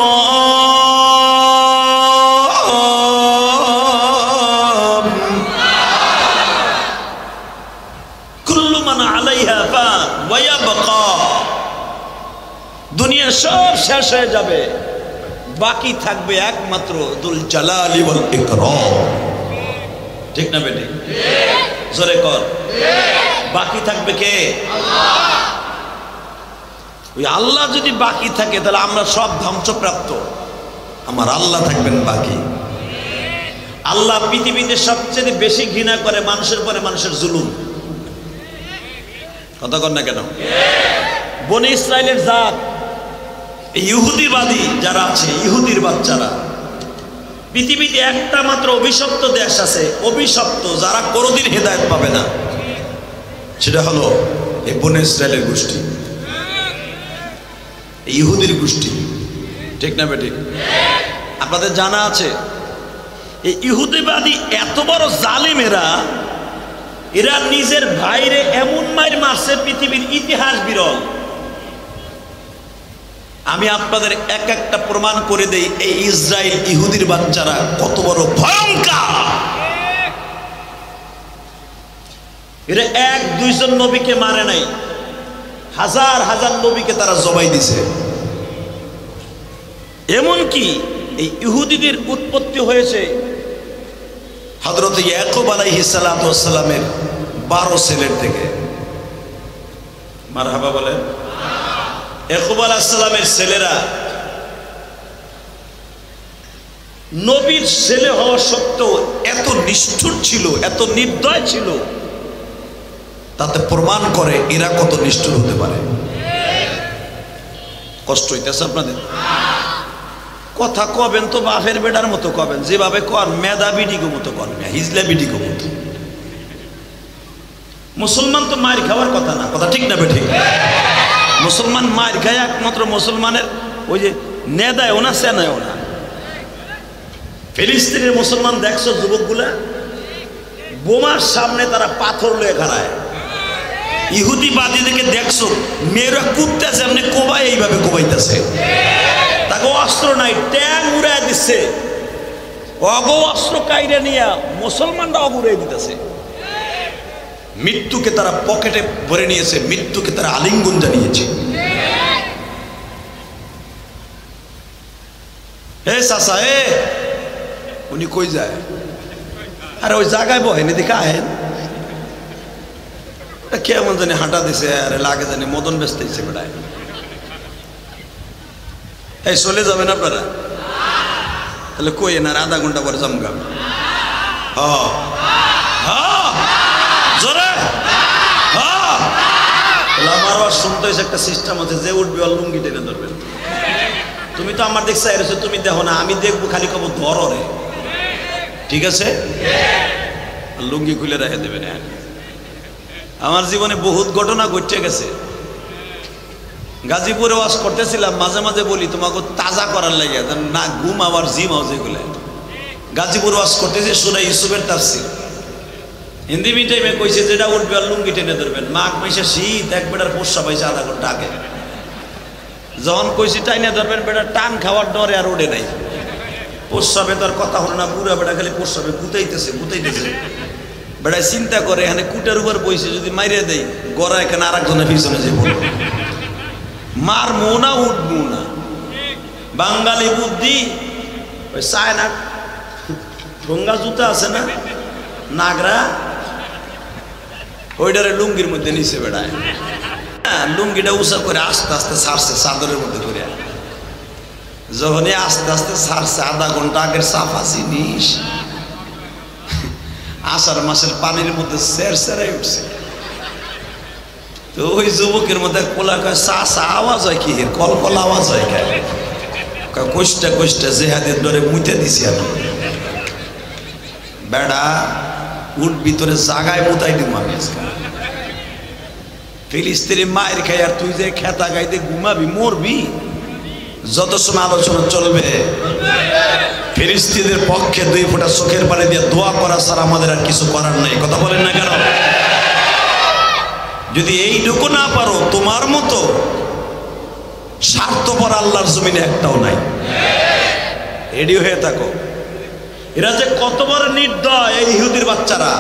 কুল্লু মান আলাইহা ফান ওয়া ইয়াবকা, দুনিয়া সব শেষ হয়ে যাবে, বাকি থাকবে একমাত্র দুল জালালি ওয়াল ইকরাম, ঠিক না বেটি? জোরে কর। বাকি থাকবে কে? আল্লাহ। ওই আল্লাহ যদি বাকি থাকে তাহলে আমরা সব ধ্বংসপ্রাপ্ত, আমার আল্লাহ থাকবেন বাকি। আল্লাহ পৃথিবীতে সবচেয়ে বেশি ঘৃণা করে মানুষের পরে মানুষের জুলুম। কথা কর না কেন? বনি ইসরাইলের জাত, ইহুদিবাদী যারা আছে, ইহুদির বাচ্চারা, পৃথিবীতে একটা মাত্র অভিশপ্ত দেশ আছে, অভিশপ্ত, যারা কোনোদিন হেদায়েত পাবে না, সেটা হলো এই বনি ইসরাইলের গোষ্ঠী, ইহুদির গোষ্ঠী, ঠিক না বেঠিক? আপনাদের জানা আছে এই ইহুদিবাদী এত বড় জালিমেরা, এরা নিজের ভাইরে এমন মাইর মারছে পৃথিবীর ইতিহাস বিরল। আমি আপনাদের এক একটা প্রমাণ করে দেই এই ইসরায়েল ইহুদির বাচ্চারা কত বড় ভয়ঙ্কর। এরা এক দুইজন নবীকে মারে নাই, হাজার হাজার নবীকে তারা জবাই দিছে। এমনকি এই ইহুদিদের উৎপত্তি হয়েছে হযরত ইয়াকুব আলাইহিস সালাতু ওয়াস সালামের 12 ছেলের থেকে। মারহাবা বলেন। ইয়াকুব আলাইহিস সালামের ছেলেরা নবীর ছেলে হওয়া সত্ত্বেও এত নিষ্ঠুর ছিল, এত নির্দয় ছিল, তাতে প্রমাণ করে এরা কত নিষ্ঠুর হতে পারে। কষ্ট হইতেছে আপনাদের? কথা কবেন তো বাপের বেটার মতো কবেন, যেভাবে কর মেধা বিডিগো মতো কর, হিজলা বিডিগো মতো। মুসলমান তো মায়ের খাওয়ার কথা না, কথা ঠিক না বেঠিক? মুসলমান মায়ের খায় একমাত্র মুসলমানের ওই যে নেদায়ও না, সেনায়ও না। ফিলিস্তিনের মুসলমান দেখছো যুবকগুলা বোমার সামনে তারা পাথর লয়ে খাড়ায়। ইহুদিবাদীদেরকে দেখছো মেয়েরা কুদতেছে, এমনি কোবাই, এইভাবে কোবাইতেছে, তাকে অস্ত্র নাই, ট্যাং উড়াই দিচ্ছে, অগ অস্ত্র কাইরে নিয়ে মুসলমানরা অগুড়াই দিতেছে। মৃত্যুকে তারা পকেটে ভরে নিয়েছে, মৃত্যুকে তারা আলিঙ্গন জানিয়েছে। হে চাচা, এ উনি কই যায়? আরে ওই জায়গায় বহেন, এদিকে আহেন। কেমন জানি হাঁটা দিছে, আরে লাগে জানি মদন ব্যস্ত দিচ্ছে বেড়ায়। এই চলে যাবেন আপনারা? তাহলে কই না, আধা ঘন্টা পরে জমগাম। জোরে আমার আবার শুনতে হয়েছে একটা সিস্টেম আছে, যে উঠবে আর লুঙ্গি টেনে ধরবেন। তুমি তো আমার দেখছো এসে, তুমি দেখো না, আমি দেখবো খালি কব ধর রে, ঠিক আছে? লুঙ্গি খুলে রেখে দেবেন। আমার জীবনে বহুত ঘটনা ঘটে গেছে। গাজীপুরে ওয়াজ করতেছিলাম, মাঝে মাঝে বলি তোমাকে তাজা করার লাগে না, ঘুম আবার জিমাও যেগুলো। গাজীপুর ওয়াজ করতেছি সূরা ইউসুফের তাফসীর, হিন্দি মিডিয়ামে কইছে যেটা উঠবে আর লুঙ্গি টেনে ধরবেন। মাঘ মাসে শীত, এক বেটার পোষা পাইছে আধা ঘন্টা আগে। যখন কইছি টাইনে ধরবেন, বেটা টান খাওয়ার ডরে আর ওঠে নাই। পোষাবে তার কথা হলো না, বুড়া বেটা খালি পোষাবে, গুতাইতেছে। বেটায় চিন্তা করে এখানে কুটার উপর বইছে, যদি মাইরে দেয় গড়া এখানে আর একজনের পিছনে যে বলবো মার মৌনা উঠবো না। বাঙালি বুদ্ধি ওই চায় না, ঠোঙ্গা জুতা আছে না নাগরা, ওইটারে লুঙ্গির মধ্যে নিচে বেড়ায়। হ্যাঁ, লুঙ্গিটা উঁচা করে আস্তে আস্তে ছাড়ছে চাদরের মধ্যে করে। যখনই আস্তে আস্তে ছাড়ছে, আধা ঘন্টা আগের সাফা জিনিস আষাঢ় মাসের পানির মধ্যে সেরাই উঠছে। তো ওই যুবকের মধ্যে কোলা কয় চা আওয়াজ হয় কি, কল আওয়াজ হয় কেন? কোষ্টা জেহাদের ডরে মুইতে দিছি আমি। বেড়া উঠ ভিতরে জাগায় মুতাই দিব আমি আজকে। ফিলিস্তিনি মায়ের খাই আর তুই যে খেতা গাইতে ঘুমাবি, মরবি। যত সময় আলোচনা চলবে ফিলিস্তিনিদের পক্ষে 2 ফোঁটা চোখের পানি দিয়ে দোয়া করা ছাড়া আমাদের আর কিছু করার নাই। কথা বলেন না কেন? যদি এইটুকু না পারো, তোমার মতো স্বার্থপর আল্লাহর জমিনে একটাও নাই। রেডি হয়ে থাকো। এরা যে কত বড় নির্দয় এই ইহুদির বাচ্চারা,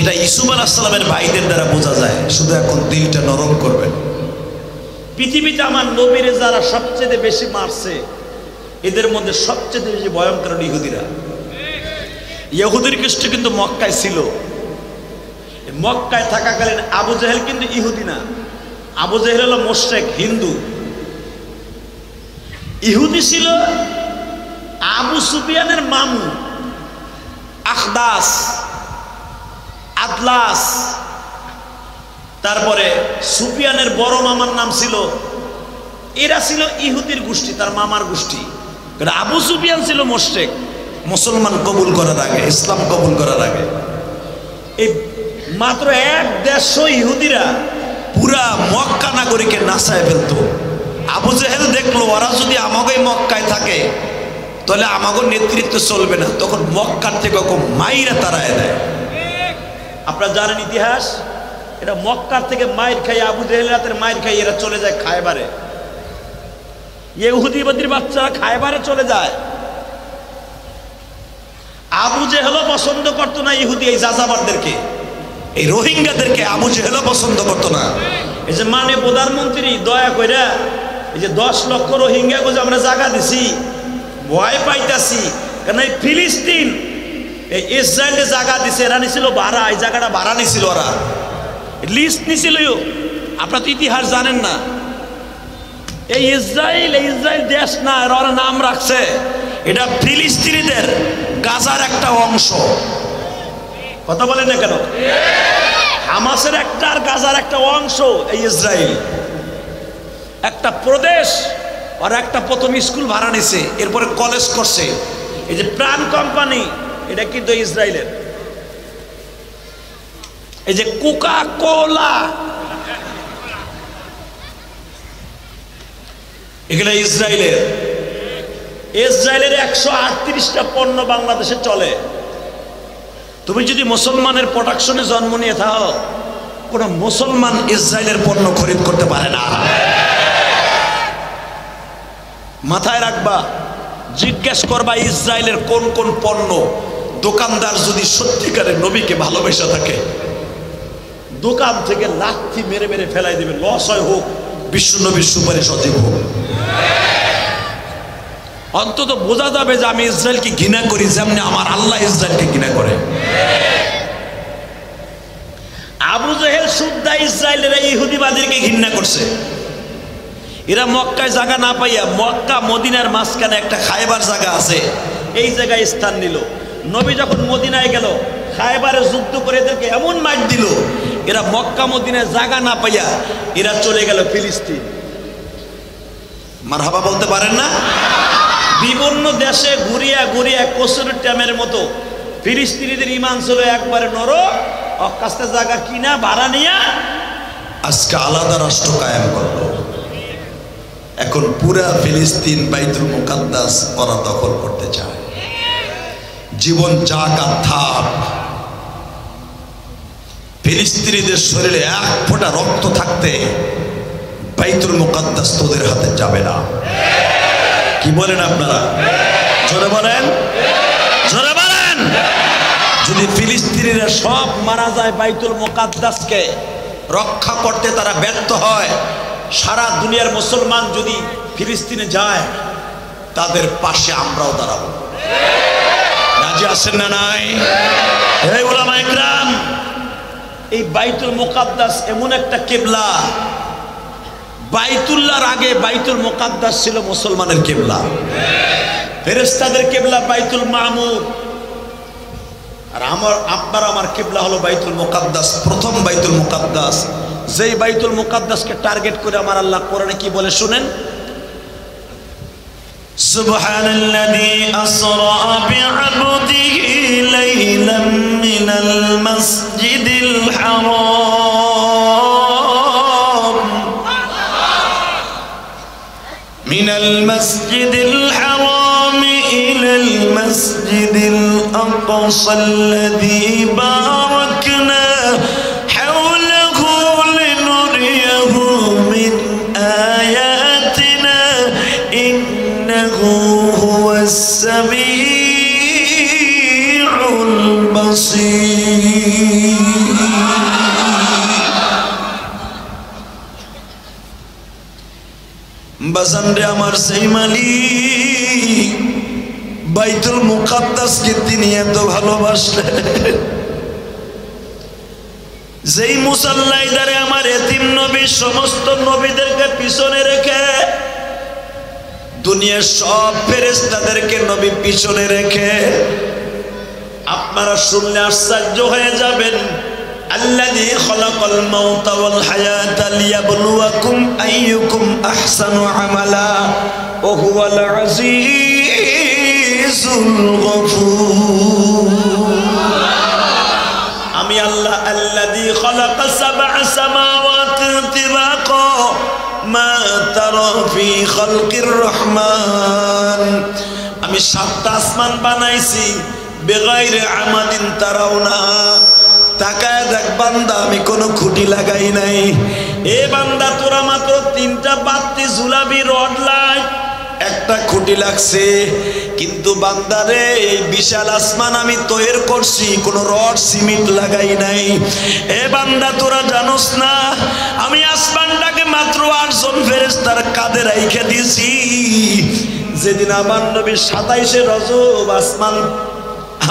এটা ইউসুফ আলাইহিস সালামের ভাইদের দ্বারা বোঝা যায়। শুধু এখন দিলটা নরম করবেন। পৃথিবীতে আমার নবীরে যারা সবচেয়ে বেশি মারছে, এদের মধ্যে সবচেয়ে বেশি ভয়ঙ্কর ইহুদিরা। ইহুদির খ্রিস্ট কিন্তু মক্কায় ছিল। মক্কায় থাকাকালীন আবু জেহেল কিন্তু ইহুদি না, আবু জেহেল হলো মুশরিক হিন্দু। ইহুদি ছিল আবু সুফিয়ানের মামু আখদাস, আদলাস। তারপরে সুফিয়ানের বড় মামার নাম ছিল, এরা ছিল ইহুদির গোষ্ঠী, তার মামার গোষ্ঠী। আবু সুফিয়ান ছিল মুশরিক, মুসলমান কবুল করার আগে, ইসলাম কবুল করার আগে। এই মাত্র 1-150 ইহুদিরা পুরা মক্কা নাগরিকে নাচায় ফেলতো। আবু জেহেল দেখলো ওরা যদি আমাকে মক্কায় থাকে তাহলে আমাকে নেতৃত্ব চলবে না, তখন মক্কার থেকে মাইরা তাড়ায় দেয়। আপনারা জানেন ইতিহাস, এটা মক্কার থেকে মাইর খাই, আবু জেহেল রাতের মাইর খাই এরা চলে যায় খায়বারে। ইহুদিবাদীর বাচ্চারা খায়বারে চলে যায়। আবু জেহেলও পছন্দ করতো না ইহুদি এই যাযাবরদেরকে, এই রোহিঙ্গাদেরকে আবু জেহেলও পছন্দ করতো না। এই যে মানে প্রধানমন্ত্রী দয়া কইরা এই যে 10 লক্ষ রোহিঙ্গা যে আমরা জায়গা দিছি, ভয় পাইতাছি, কারণ এই ফিলিস্তিন এই ইসরায়েলে জায়গা দিছে, এরা নিছিল ভাড়া, এই জায়গাটা ভাড়া নিছিল, ওরা লিস্ট নিছিল। আপনারা তো ইতিহাস জানেন না। এই ইসরায়েল দেশ না, ওরা নাম রাখছে এটা ফিলিস্তিনিদের গাজার একটা অংশ। কথা বলেন না কেন? হামাসের একটা আর গাজার একটা অংশ এই ইসরায়েল, একটা প্রদেশ। আর একটা প্রথম স্কুল ভাড়া নিছে, এরপরে কলেজ করছে। এই যে প্রাণ কোম্পানি, এটা কিন্তু ইসরায়েলের। এই যে কোকা কোলা, এগুলো ইসরায়েলের। 138টা পণ্য বাংলাদেশে চলে। তুমি যদি মুসলমানের প্রোডাকশনে জন্ম নিয়ে থাকো, কোন মুসলমান ইসরায়েলের পণ্য খরিদ করতে পারে না। মাথায় রাখবা, জিজ্ঞেস করবা ইসরায়েলের কোন কোন পণ্য। দোকানদার যদি সত্যিকারের নবীকে ভালোবেসে থাকে, দোকান থেকে লাথি মেরে মেরে ফেলাই দেবে, লস হয় হোক, বিশ্ব নবীর সুপারিশ অধিক হোক। অন্তত বোঝা যাবে যে আমি ইসরায়েলকে ঘৃণা করি, যেমনি আমার আল্লাহ ইসরায়েলকে ঘৃণা করে। আবু জেহেল শুদ্ধা ইসরায়েলের ইহুদিবাদীকে ঘৃণা করছে। এরা মক্কায় জায়গা না পাইয়া মক্কা মদিনার মাঝখানে একটা খায়বার জায়গা আছে, এই জায়গায় স্থান নিল। নবী যখন মদিনায় গেল, খায়বারে যুদ্ধ করে এদেরকে এমন মার দিল, এরা মক্কা মদিনায় জায়গা না পাইয়া এরা চলে গেল ফিলিস্তিন। মারহাবা বলতে পারেন না? বিভিন্ন দেশে ঘুরিয়া ঘুরিয়া কসুর ট্যামের মতো ফিলিস্তিনিদের ঈমান ছিল একবারে নরম, অকাস্তে জায়গা কিনা ভাড়া নিয়া আজকে আলাদা রাষ্ট্র কায়েম করলো। এখন পুরা ফিলিস্তিন বাইতুল মুকাদ্দাস ওরা দখল করতে চায়। জীবন জাগা থাক, ফিলিস্তিনিদের শরীরে এক ফোঁটা রক্ত থাকতে বাইতুল মুকাদ্দাস তোদের হাতে যাবে না। কি বলেন আপনারা? জোরে বলেন, জোরে বলেন। যদি ফিলিস্তিনিরা সব মারা যায়, বাইতুল মুকাদ্দাসকে রক্ষা করতে তারা ব্যর্থ হয়, সারা দুনিয়ার মুসলমান যদি ফিলিস্তিনে যায়, তাদের পাশে আমরাও দাঁড়াবো। রাজি আছেন না নাই? এই উলামা ইকরাম, এই বাইতুল মুকাদ্দাস এমন একটা কিবলা, বাইতুল্লাহর আগে বাইতুল মুকাদ্দাস ছিল মুসলমানের কিবলা, ফেরেশতাদের কিবলা বাইতুল মামুর, আর আপনার আমার কিবলা হলো বাইতুল মুকাদ্দাস, প্রথম বাইতুল মুকাদ্দাস। যেই বাইতুল মুকাদ্দাসকে টার্গেট করে আমার আল্লাহ কোরআনে কি বলে শুনেন? সুবহানাল্লাযী আসরা বি'আবদিহি লাইলাম মিনাল মাসজিদিল হারাম মিনাল মাসজিদিল হারাম ইলাল মাসজিদিল আকসাল্লাযী বারাকনা হাওলাহু লিনুরিয়াহু মিন আয়াতিনা ইন্নাহু হুয়াস সামিউল বাসীর। বাজানরে আমার সেই মালিক বাইতুল মুকাদ্দাসকে তিনি এত ভালোবাসলেন, যেই মুসাল্লায় দ্বারে আমার এতিম নবী সমস্ত নবীদেরকে পিছনে রেখে, দুনিয়ার সব ফেরেশতাদেরকে নবী পিছনে রেখে, আপনারা শুনলে আশ্চর্য হয়ে যাবেন। আল্লাযী খালাকাল মাউতা ওয়াল হায়াতা লিয়াবলুয়াকুম আইয়ুকুম আহসানু আমালা ওয়া হুয়াল আজিজুল গফুর। আমি আল্লাহ আল্লাযী খালাকা সাবআ সামাওয়াতি তিবাকা মা তারা ফি খালকির রহমান। আমি সাতটা আসমান বানাইছি বেগাইরে আমাদিন তারাউনা। তাকায় দেখ বান্দা, আমি কোনো খুঁটি লাগাই নাই। এ বান্দা, তোরা মাত্র তিনটা বাতি ঝুলাবি রড লাইট, একটা খুঁটি লাগছে, কিন্তু বান্দারে এই বিশাল আসমান আমি তৈরি করছি, কোনো রড সিমেন্ট লাগাই নাই। এ বান্দা, তোরা জানোস না আমি আসমানটাকে মাত্র 8 জন ফেরেশতার কাঁধে রাইখে দিয়েছি। যেদিন আমার নবী 27শে রজব আসমান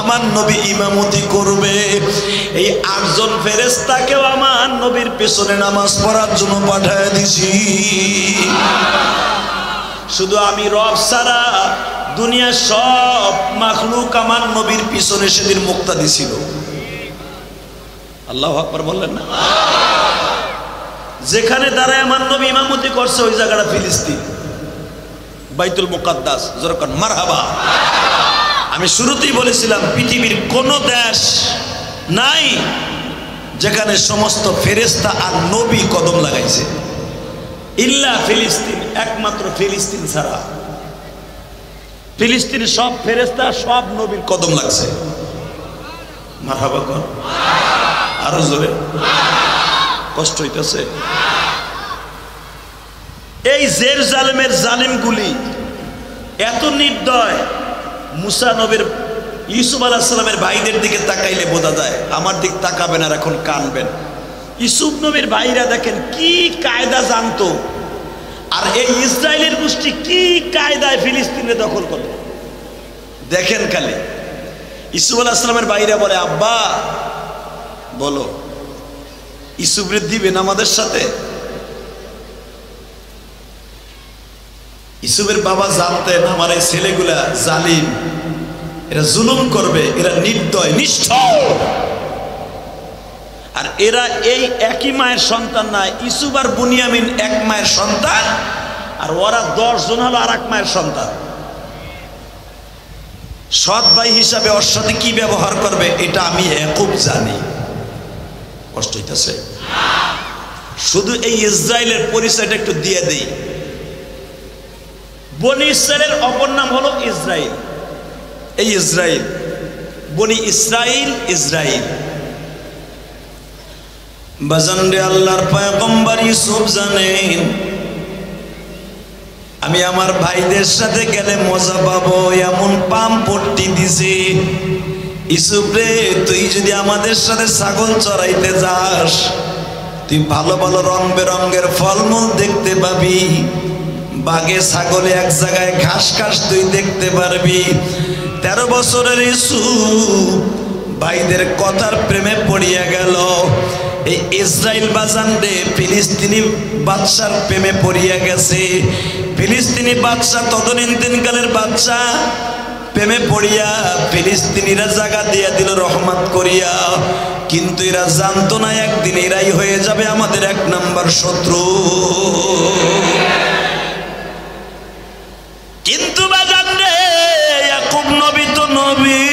আমার নবী ইমামতি করবে, এই 8 জন ফেরেশতাকেও আমার নবীর পেছনে নামাজ পড়ার জন্য পাঠিয়ে দিছি। শুধু আমি রব ছাড়া দুনিয়ার সব মাখলুক আমার নবীর পিছনে সেদিন মুক্তাদি ছিল। আল্লাহু আকবার বললেন না? যেখানে দাঁড়ায় আমার নবী ইমামতি করছে ওই জায়গাটা ফিলিস্তিন, বাইতুল মুকাদ্দাস। যেরকম মারহাবা। আমি শুরুতেই বলেছিলাম পৃথিবীর কোন দেশ নাই যেখানে সমস্ত ফেরেশতা আর নবী কদম লাগাইছে, ইল্লা ফিলিস্তিন, একমাত্র ফিলিস্তিন ছাড়া। ফিলিস্তিনের সব ফেরেশতা সব নবীর কদম লাগছে। মারহাবা কোন? আরো জোরে। কষ্ট হইতেছে? এই জেরুজালেমের জালিমগুলি এত নির্দয়, মুসা নবীর ইউসুফ আলাইহিস সালামের ভাইদের দিকে তাকাইলে বোঝা যায়। আমার দিক তাকাবেন আর এখন কানবেন। ইউসুফ নবীর ভাইরা দেখেন কি কায়দা জানতো, আর এই ইসরায়েলের গোষ্ঠী কি কায়দায় ফিলিস্তিনে দখল করলো দেখেন খালি। ইউসুফ আলাইহিস সালামের ভাইরা বলে, আব্বা বলো ইউসুফরে দিবেন আমাদের সাথে? ইউসুফের বাবা জানতেন আমার এই ছেলেগুলা জালিম, এরা জুলুম করবে, এরা নির্দয় নিষ্ঠুর, আর এরা এই একই মায়ের সন্তান না। ইউসুফ আর বুনিয়ামিন এক মায়ের সন্তান, আর ওরা 10 জন হলো আর এক মায়ের সন্তান। সৎ ভাই হিসাবে ওর সাথে কি ব্যবহার করবে এটা আমি খুব জানি। কষ্ট হইতেছে? শুধু এই ইসরায়েলের পরিচয়টা একটু দিয়ে দেই। বনি ইসরায়েলের অপর নাম হলো ইসরাইল। এই ইসরাইল, বনি ইসরাইল, ইসরাইল। বাজানরে আল্লাহর পয়গম্বর ইউসুফ জানেন আমি আমার ভাইদের সাথে গেলে মজা পাবো, এমন পাম পট্টি দিছে। ইউসুফ রে, তুই যদি আমাদের সাথে ছাগল চড়াইতে যাস, তুই ভালো ভালো রং বেরঙের ফলমূল দেখতে পাবি, বাঘে ছাগলে এক জায়গায় ঘাস ঘাস তুই দেখতে পারবি। 13 বছরের ইউসুফ ভাইদের কথার প্রেমে পড়িয়া গেল। এই ইসরাইল বাজান রে ফিলিস্তিনি বাদশার প্রেমে পড়িয়া গেছে। ফিলিস্তিনি বাদশা তদনীন্তনকালের বাদশা প্রেমে পড়িয়া ফিলিস্তিনিরা জায়গা দিয়া দিল রহমত করিয়া। কিন্তু এরা জানতো না একদিন এরাই হয়ে যাবে আমাদের 1 নম্বর শত্রু। কিন্তু বাজান রে, ইয়াকুব নবী তো নবী,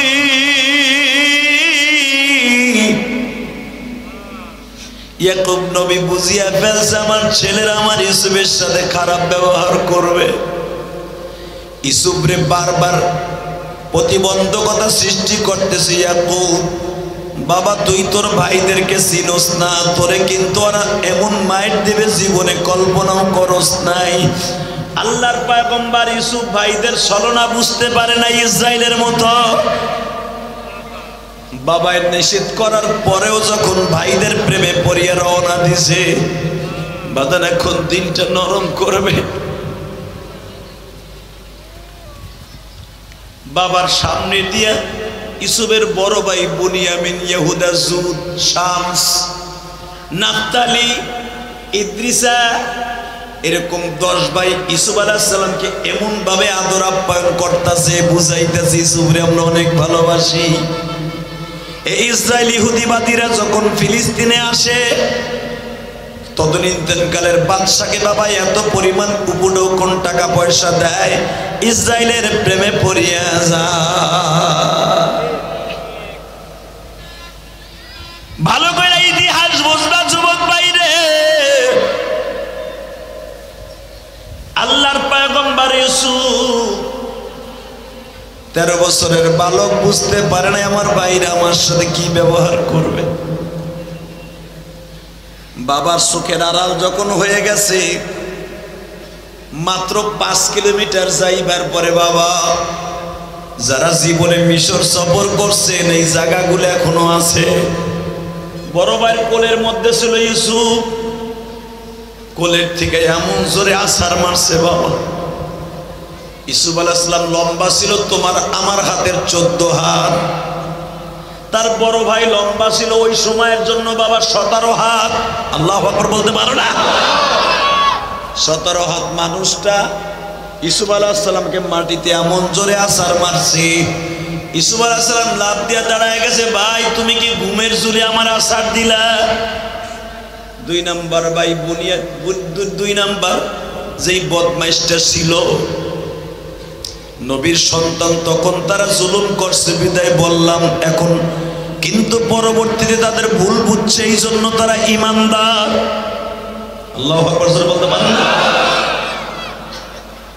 ইয়াকুব নবী বুঝিয়া ফেলছে আমার ছেলেরা আমার ইউসুফের সাথে খারাপ ব্যবহার করবে। ইউসুফরে বারবার প্রতিবন্ধকতা সৃষ্টি করতেছে। ইয়াকুব বাবা, তুই তোর ভাইদেরকে চিনোস না, তোরে কিন্তু ওরা এমন মাইর দেবে জীবনে কল্পনাও করস নাই। আল্লাহর পয়গম্বর ইউসুফ ভাইদের ছলনা বুঝতে পারে না ইসরায়েলের মতো। বাবাই নিষেধ করার পরেও যখন ভাইদের প্রেমে পড়িয়া রওনা দিছে, বাদান এখন দিনটা নরম করবে। বাবার সামনে দিয়া ইউসুফের বড় ভাই বুনিয়ামিন, ইহুদা, জুদ, শামস, নাফতালি, ইদ্রিসা, এরকম 10 ভাই ইউসুফ আলাইহিস সালামকে এমন ভাবে আদর আপ্যায়ন করতেছে, বুঝাইতেছে ইউসুফরে আমরা অনেক ভালোবাসি। এই ইসরায়েল ইহুদিবাদীরা যখন ফিলিস্তিনে আসে, তদনীন্তনকালের বাদশাকে বাবা এত পরিমাণ উপঢৌকন টাকা পয়সা দেয়, ইসরায়েলের প্রেমে পড়িয়া যায়। ভালো করে ইতিহাস বুঝবা যুবক ভাইরে। আল্লাহর পয়গম্বর ইউসুফ 13 বছরের বালক, বুঝতে পারে না আমার ভাইরা আমার সাথে কি ব্যবহার করবে। বাবার চোখের আড়াল যখন হয়ে গেছে, মাত্র 5 কিলোমিটার যাইবার পরে বাবা, যারা জীবনে মিশর সফর করছেন এই জায়গাগুলো এখনো আছে। বড় ভাইয়ের কোলের মধ্যে ছিল ইউসুফ, কোলের থেকে এমন জোরে আছাড় মারছে বাবা। ইউসুফ আলাইহিস সালাম লম্বা ছিল তোমার আমার হাতের 14 হাত, তার বড় ভাই লম্বা ছিল ওই সময়ের জন্য বাবা 17 হাত। আল্লাহু আকবার বলতে পারো না? 17 হাত মানুষটা ইউসুফ আলাইহিস সালামকে মাটিতে এমন জোরে আছাড় মারছে, ইউসুফ আলাইহিস সালাম লাফ দিয়া দাঁড়ায় গেছে। ভাই তুমি কি ঘুমের জোরে আমার আছাড় দিলা? 2 নাম্বার ভাই বুনিয়া, 2 নাম্বার যেই বদমাইশটা ছিল নবীর সন্তান, তখন তারা জুলুম করছে বিদায় বললাম এখন, কিন্তু পরবর্তীতে তাদের ভুল বুঝছে, এই জন্য তারা ঈমানদার। আল্লাহু আকবার বলতে পারেন না?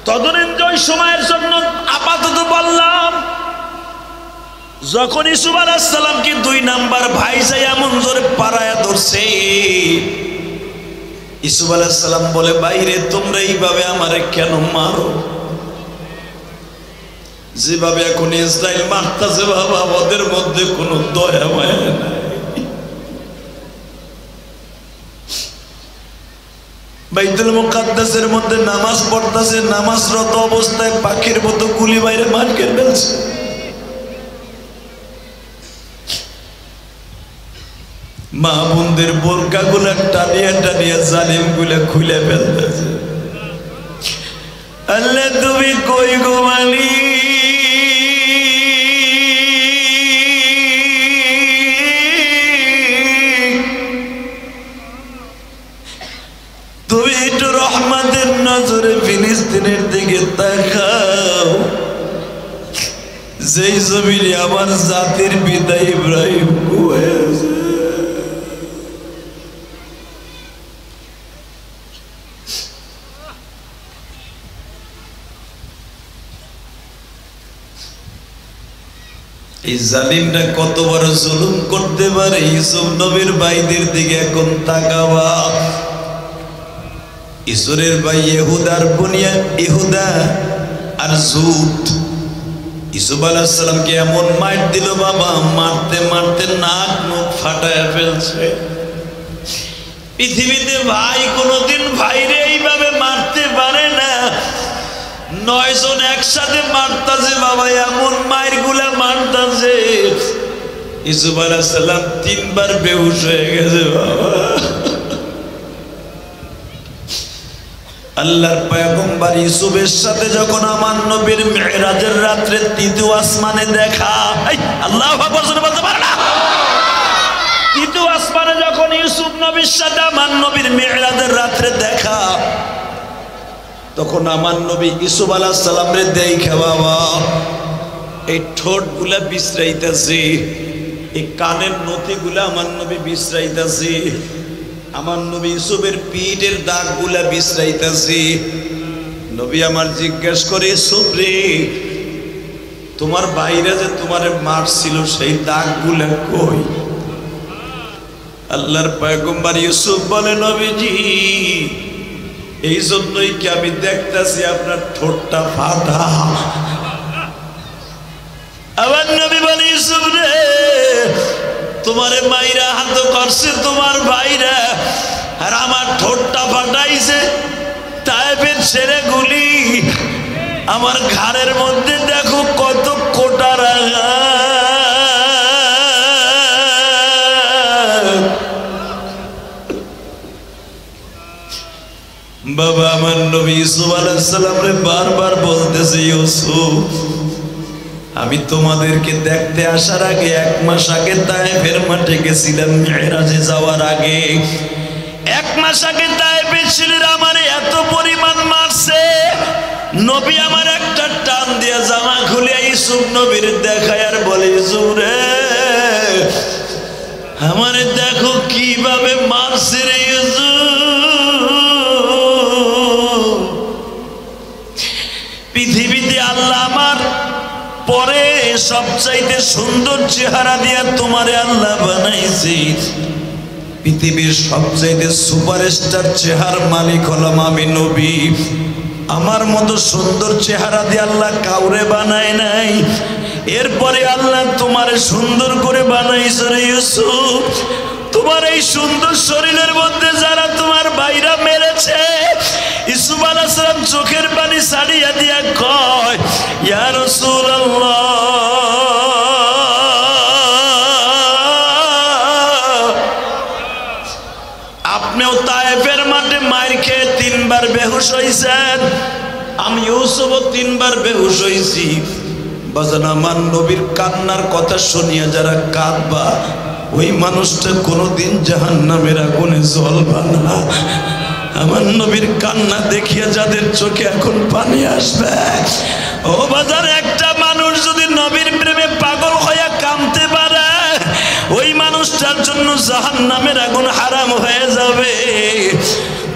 তদনীন্ত ওই সময়ের জন্য আপাতত বললাম, যখন ইউসুফ আলাইহিস সালামকে 2 নাম্বার ভাই যাই এমন জোরে পাড়ায়া ধরছে, ইউসুফ আলাইহিস সালাম বলে বাইরে তোমরা এইভাবে আমারে কেন মারো? যেভাবে এখন ইসরায়েল মারতেছে বাবা, ওদের মধ্যে কোনো দয়া মায়া নাই। বাইতুল মুকাদ্দাসের মধ্যে নামাজ পড়তেছে, নামাজরত অবস্থায় পাখির মতো গুলি বাইরে মার খেয়ে ফেলছে। মা বোনদের বোরকা গুলা টানিয়া টানিয়া জালিম গুলা খুলে ফেলতেছে। আল্লাহ তুমি কই গো মালিক? তুমি একটু রহমতের নজরে ফিলিস্তিনের দিকে তাকাও। যেই জমিনে আমার জাতির পিতা ইব্রাহিম হয়েছে। এই জালিমরা কত বড় জুলুম করতে পারে। ইউসুফ নবীর ভাইদের দিকে এখন তাকাবা। ঈশ্বরের ভাই ইহুদার বুনিয়া, ইহুদা আর জুট ইউসুফ আলাইহিস সালামকে এমন মার দিল বাবা, মারতে মারতে নাক মুখ ফাটায় ফেলছে। পৃথিবীতে ভাই কোনোদিন ভাইরে এইভাবে মারতে পারে না। 9 জন একসাথে মারতাছে বাবা, এমন মায়ের গুলা মারতাছে। ইউসুফ আলাইহিস সালাম 3 বার বেহুশ হয়ে গেছে বাবা। আল্লাহর পয়গম্বর ইউসুফের সাথে যখন আমার নবীর মেরাজের রাত্রে 3য় আসমানে দেখা, আল্লাহু আকবার বলতে পারে না। 3য় আসমানে যখন ইউসুফ নবীর সাথে আমার নবীর মেরাজের রাত্রে দেখা, তখন আমার নবী ইউসুফ আলাইহিস সালামরে দেখা বাবা এই ঠোঁটগুলা বিশ্রাইতেছে, এই কানের নথিগুলা আমার নবী বিশ্রাইতেছে, আমার নবী ইউসুফের পিঠের দাগগুলা বিশ্রাইতেছে। নবী আমার জিজ্ঞেস করে, ইউসুফ রে, তোমার বাইরে যে তোমারে মারছিল সেই দাগগুলা কই? আল্লাহর পয়গম্বর ইউসুফ বলে, নবীজি এই জন্যই কি আমি দেখতেছি আপনার ঠোঁটটা ফাটা। আবার নবী বলে, ইউসুফ রে, তোমারে মাইরা হাত করছে তোমার ভাইরা, আর আমার ঠোঁটটা ফাটাইছে। তায়েফের ছেড়ে গুলি আমার ঘাড়ের মধ্যে দেখো কত কোটার বাবা। আমার নবী ইউসুফ আলাইহিস সালাম রে বারবার বলতেছে, ইউসুফ আমি তোমাদেরকে দেখতে আসার আগে 1 মাস আগে তায়েফের মাঠে গেছিলাম। মেরাজে যাওয়ার আগে 1 মাস আগে তায়েফের ছেলেরা আমারে এত পরিমাণ মারছে। নবী আমার একটা টান দিয়ে জামা খুলে ইউসুফ নবীর দেখায় আর বলে, ইউসুফ রে, আমারে দেখো কিভাবে মারছে রে ইউসুফ। পৃথিবীতে আল্লাহ আমার পরে সবচাইতে সুন্দর চেহারা দিয়া তোমারে আল্লাহ বানাইছে। পৃথিবীর সবচাইতে সুপারস্টার চেহারার মালিক হলাম আমি নবী। আমার মতো সুন্দর চেহারা দিয়ে আল্লাহ কাউরে বানায় নাই। এরপরে আল্লাহ তোমারে সুন্দর করে বানাইছে রে ইউসুফ। তোমার এই সুন্দর শরীরের মধ্যে যারা তোমার ভাইরা মেরেছে, ইউসুফ আলাইহিস সালাম চোখের পানি ছাড়িয়া দিয়া কয়, ইয়া রাসূলুল্লাহ, আপনিও তায়েফের মাঠে মার খেয়ে 3 বার বেহুশ হইছেন, আমি ইউসুফও 3 বার বেহুশ হইছি। বাজান, আমার নবীর কান্নার কথা শুনিয়া যারা কাঁদবা, ওই মানুষটা কোনোদিন জাহান্নামের আগুনে জ্বলবা না। আমার নবীর কান্না দেখিয়া যাদের চোখে এখন পানি আসবে, ও বাজার, একটা মানুষ যদি নবীর প্রেমে পাগল হইয়া কাঁদতে পারে, ওই মানুষটার জন্য জাহান্নামের আগুন হারাম হয়ে যাবে।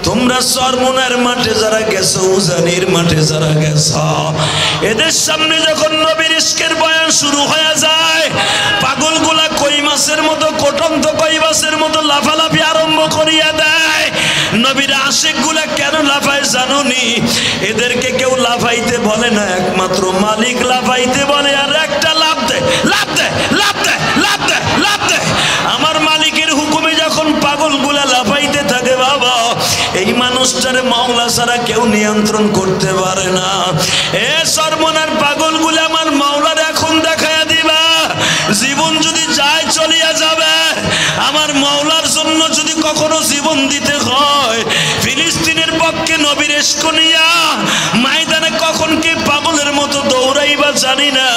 তোমরা চরমোনার মাঠে যারা গেছো, উজানির মাঠে যারা গেছো, এদের সামনে যখন নবীর ইশকের বয়ান শুরু হয়ে যায়, পাগলগুলা কই মাছের মতো, কোটন্ত কই মাছের মতো লাফালাফি আরম্ভ করিয়া দেয়। নবীর আশিকগুলা কেন লাফায় জানোনি? এদেরকে কেউ লাফাইতে বলে না, একমাত্র মালিক লাফাইতে বলে। আর একটা লাফ দে, লাফ দে, লাফ দে, লাফ দে, লাফ দে। আমার মালিকের হুকুমে যখন পাগলগুলা লাফাইতে থাকে বাবা, এই মানুষটারে মাওলা ছাড়া কেউ নিয়ন্ত্রণ করতে পারে না। এ সর্বনার পাগলগুলা আমার মাওলার এখন দেখায়া দিবা। জীবন যদি যায় চলিয়া যাবে, আমার মাওলার জন্য যদি কখনো জীবন দিতে হয়, ফিলিস্তিনের পক্ষে নবীর ইশক নিয়া ময়দানে কখন কি পাগলের মতো দৌড়াইবা জানি না।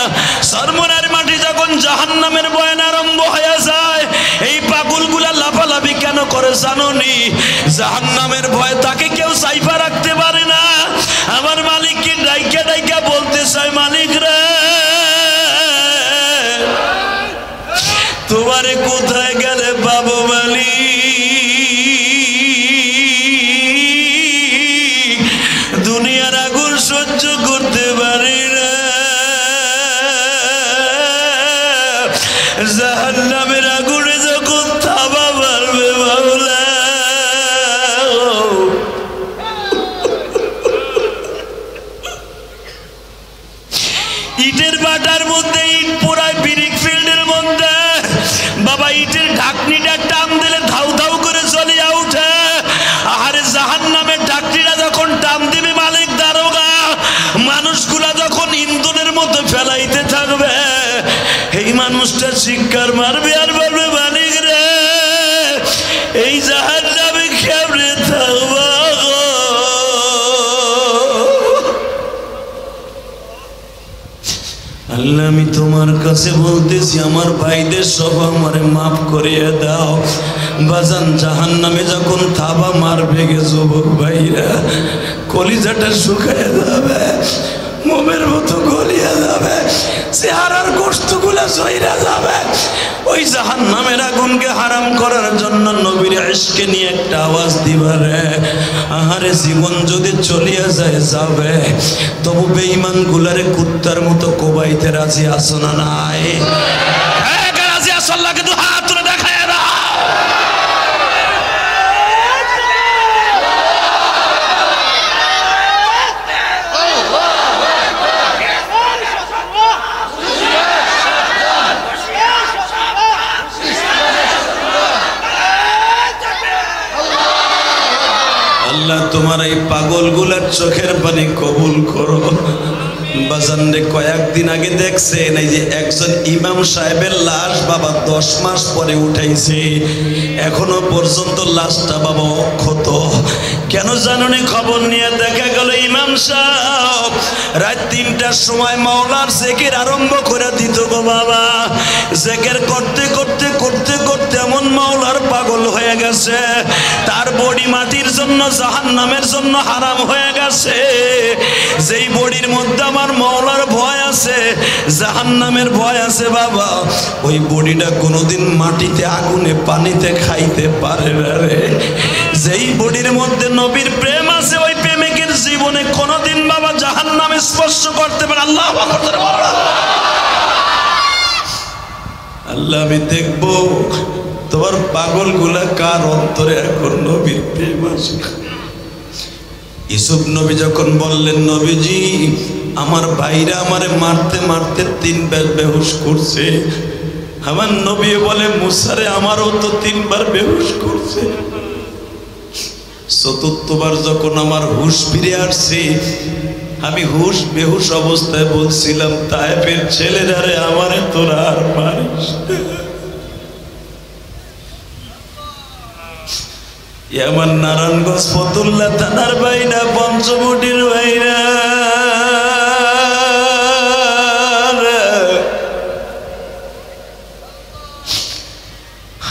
সর্বনার মাঠে যখন জাহান্নামের বয়ান আরম্ভ হয়ে যায়, এই পাগলগুলা লাফালাফি কেন করে জানোনি? জাহান্নামের ভয় তাকে কেউ সাইফা রাখতে পারে না। আমার মালিককে ডাইকা ডাইকা বলতে চাই, মালিক রে, সহ্য করতে পারি না। জাহান্নামের আগুনে যখন থাবা মারবে মাওলা, ইটের বাটার মধ্যে ইট পোড়ায় ব্রিক ফিল্ডের মধ্যে বাবা, ইটের ঢাকনিটা টান দিলে ধাউ ধাউ করে চলিয়া উঠে। আহারে জাহান্নামের ঢাকনিটা যখন টান দিবে মালিক দারোগা, মানুষগুলা যখন ইন্ধনের মতো ফেলাইতে থাকবে, এই মানুষটা চিৎকার মারবে আর বলবে, মালিক রে এই জাহান্নামে কেমনে থাকবা গো। আল্লাহ আমি তোমার কাছে বলতেছি আমার ভাইদের সব আমারে মাফ করিয়ে দাও। বাজান জাহান্নামে যখন থাবা মারবে গে যুবক ভাইরা, কলিজাটা শুকায় যাবে, মোমের মতো গলিয়া যাবে, চেহারার গোশতগুলা জইরা যাবে। ওই জাহান্নামের আগুনকে হারাম করার জন্য নবীর ইশকে নিয়ে একটা আওয়াজ দিবারে। আহারে জীবন যদি চলিয়া যায় যাবে, তবু বেঈমান গুলারে কুত্তার মতো কোবাইতে রাজি আছো না নাই? হ্যাঁ রাজি আছো? আল্লাহকে তো হাত তুলে দেখায় না। আল্লাহ তোমার এই পাগলগুলার চোখের পানি কবুল করো। বাজানরে কয়েকদিন আগে দেখছেন এই যে একজন ইমাম সাহেবের লাশ বাবা 10 মাস পরে উঠাইছে, এখনো পর্যন্ত লাশটা বাবা অক্ষত। কেন জানুনি? খবর নিয়ে দেখা গেল ইমাম সাহেব রাত 3টার সময় মাওলার জিকির আরম্ভ করে দিত গো বাবা। জিকির করতে করতে করতে করতে এমন মাওলার পাগল হয়ে গেছে, তার বডি মাটির জন্য জাহান্নামের জন্য হারাম হয়ে গেছে। যেই বডির মধ্যে আমার মাওলার ভয় আছে, জাহান্নামের ভয় আছে বাবা, ওই বডিটা কোনোদিন মাটিতে আগুনে পানিতে খাইতে পারে না রে। যেই বডির মধ্যে নবীর প্রেম আছে, ওই প্রেমিকের জীবনে কোনোদিন বাবা জাহান্নামে স্পর্শ করতে পারে। আল্লাহু আকবার। আল্লাহ আমি দেখবো তোমার পাগল গুলা কার অন্তরে এখন নবীর প্রেম আছে। ইউসুফ নবী যখন বললেন নবীজি আমার ভাইরা আমারে মারতে মারতে 3 বার বেহুশ করছে, আমার নবী বলে মুসারে আমারও তো 3 বার বেহুশ করছে। 4বার যখন আমার হুশ ফিরে আসছে, আমি হুশ বেহুশ অবস্থায় বলছিলাম তায়েফের ছেলেরা রে আমারে তোরা আর মারিস। আমার নারায়ণগঞ্জ ফতুল্লা থানার ভাইরা, পঞ্চবটির ভাইরা,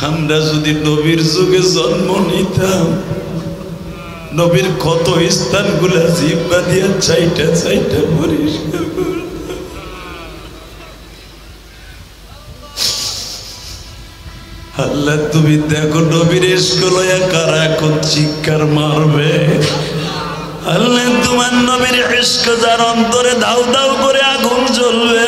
আমরা যদি নবীর যুগে জন্ম নিতাম, নবীর কত স্থানগুলা জিব্বা দিয়া চাইটা চাইটা পরিষ্কার করতাম। আল্লাহ তুমি দেখো নবীর ইশক লয়া কারা এখন চিৎকার মারবে। আল্লাহ তোমার নবীর ইশক যার অন্তরে দাউ দাউ করে আগুন জ্বলবে,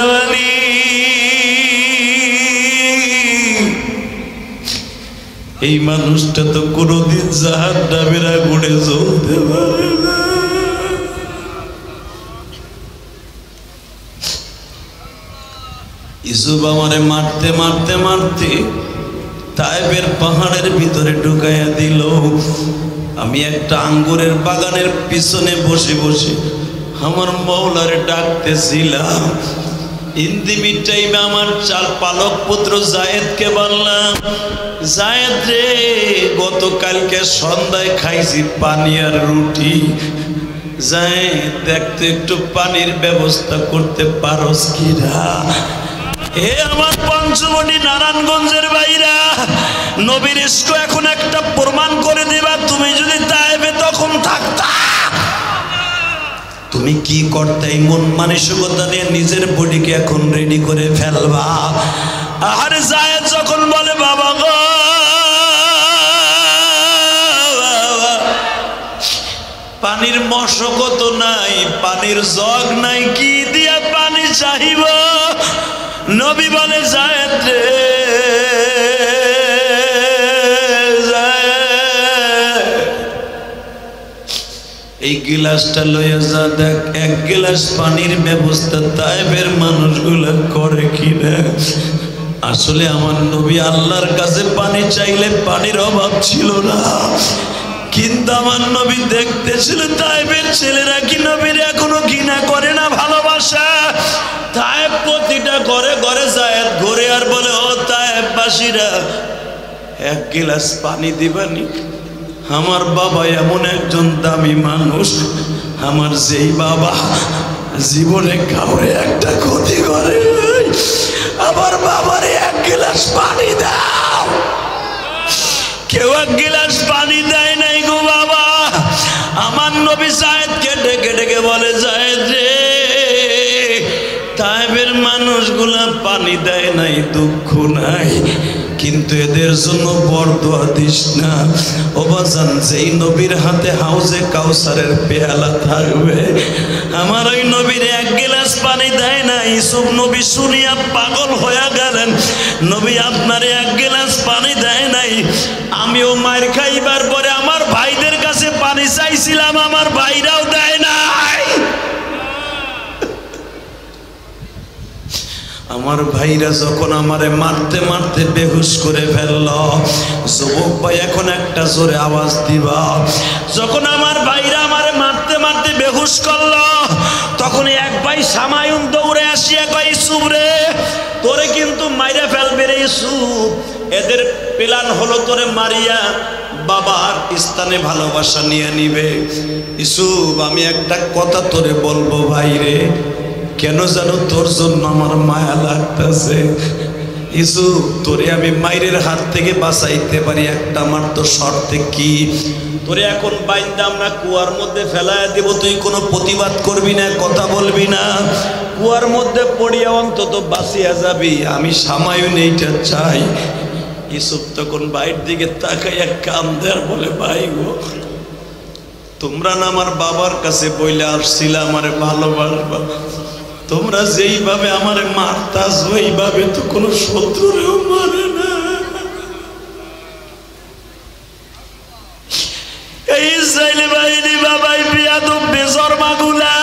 এই মানুষটা তো কোনোদিন জাহান্নামের আগুনে জ্বলতে পারে না। ইউসুফ আমারে মারতে মারতে মারতে তায়েফের পাহাড়ের ভিতরে ঢুকাইয়া দিল। আমি একটা আঙ্গুরের বাগানের পিছনে বসে বসে আমার মওলারে ডাকতেছিলাম। ইন্দিমি টাইমে আমার 4 পালক পুত্র জায়েদকে বললাম, জায়েদ রে গতকালকে সন্ধ্যায় খাইছি পানি আর রুটি, জায়েদ দেখতে একটু পানির ব্যবস্থা করতে পারোস কিনা? হে আমার পঞ্চবটি নারায়ণগঞ্জের ভাইরা, নবীর ইশক এখন একটা প্রমাণ করে দিবা। তুমি যদি তায়েফে তখন থাকতা, তুমি কি করতে? মন মানসিকতা নিয়ে নিজের বডিকে এখন রেডি করে ফেলবা। আরে জায়েদ যখন বলে বাবা গো, পানির মশক তো নাই, পানির জগ নাই, কি দিয়া পানি চাহিব? নবী বলে যায়েদ রে, এই গিলাসটা লইয়া যা, দেখ এক গিলাস পানির ব্যবস্থা তায়েফের মানুষগুলো করে কিনা। আসলে আমার নবী আল্লাহর কাছে পানি চাইলে পানির অভাব ছিল না, কিন্তু আমার নবী দেখতেছিল তায়েফের ছেলেরা কি নবীর এখনো ঘৃণা করে না, ভালোবাসা। তায়েফ প্রতিটা ঘরে ঘরে যায়েদ ঘুরে আর বলে, ও তায়েফবাসীরা, এক গিলাস পানি দিবানি? আমার বাবা এমন একজন দামি মানুষ, আমার যেই বাবা জীবনে কাউরে একটা ক্ষতি করে, আমার বাবারে এক গিলাস পানি দাও। কেউ এক গিলাস পানি দেয় নাই গো বাবা। আমার নবী যায়েদকে ডেকে ডেকে বলে, যায়েদ রে, তায়েফের মানুষগুলা পানি দেয় নাই, দুঃখ নাই, কিন্তু এদের জন্য বরদোয়া দিস না। ও বাজান, যেই নবীর হাতে হাউজে কাউসারের পেয়ালা থাকবে, আমার ওই নবীর এক গিলাস পানি দেয় না। ইউসুফ নবী শুনিয়া পাগল হয়ে গেলেন, নবী আপনার এক গিলাস পানি দেয় নাই। আমিও মার খাইবার পরে আমার ভাইদের কাছে পানি চাইছিলাম, আমার ভাইরাও দেয় নাই। আমার ভাইরা যখন আমারে মারতে মারতে বেহুশ করে ফেলল, যুবক ভাই এখন একটা জোরে আওয়াজ দিবা। যখন আমার ভাইরা আমারে মারতে মারতে বেহুশ করলো, তখন এক ভাই সামায়ুন দৌড়ে আসিয়া কয়, ইউসুফ রে, তোরে কিন্তু মাইরা ফেলবে রে ইউসুফ। এদের প্ল্যান হলো তোরে মারিয়া বাবার স্থানে ভালোবাসা নিয়ে নিবে। ইউসুফ, আমি একটা কথা তোরে বলবো ভাই রে, কেন জানো তোর জন্য আমার মায়া লাগতেছে। ইউসুফ, তোরে আমি মায়ের হাত থেকে বাঁচাইতে পারি, একটা আমার তো শর্তে কি, তোরে এখন বাইন্দা আমরা কুয়ার মধ্যে ফেলায় দেব, তুই কোনো প্রতিবাদ করবি না, কথা বলবি না, কুয়ার মধ্যে পড়িয়া অন্তত বাঁচিয়া যাবি, আমি সামায়ুন এইটা চাই। ইউসুফ তখন বাইরের দিকে তাকাইয়া কান্দে আর বলে, ভাই গো, তোমরা না আমার বাবার কাছে বইলে আসছিলা আমারে ভালোবাসবা, তোমরা যেইভাবে আমারে মারতাস ওইভাবে তো কোনো শত্রুরেও মারে না। এই ইসরায়েলি বাহিনী বাবাই বিয়াদব বেজরমাগুলা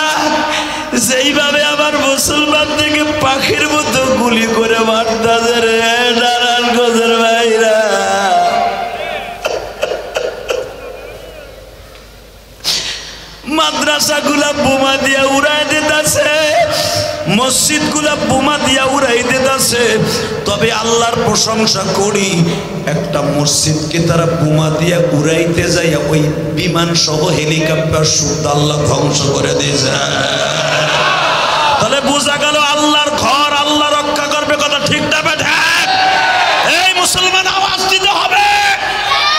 যেইভাবে আমার মুসলমান থেকে পাখির মতো গুলি করে মারতাছে রে, নারায়ণ গজের ভাইরা। মাদ্রাসা গুলা বোমা দিয়া উড়াই দিতেছে, মসজিদ গুলা বোমা দিয়া উড়াই দিতেছে। তবে আল্লাহর প্রশংসা করি, একটা মসজিদকে তারা বোমা দিয়া উড়াইতে যায়, ওই বিমান সহ হেলিকপ্টার শুদ্ধ আল্লাহ ধ্বংস করে দিয়েছে। তাহলে বোঝা গেল আল্লাহর ঘর আল্লাহ রক্ষা করবে, কথা ঠিক না বেঠা? এই মুসলমান আওয়াজ দিতে হবে,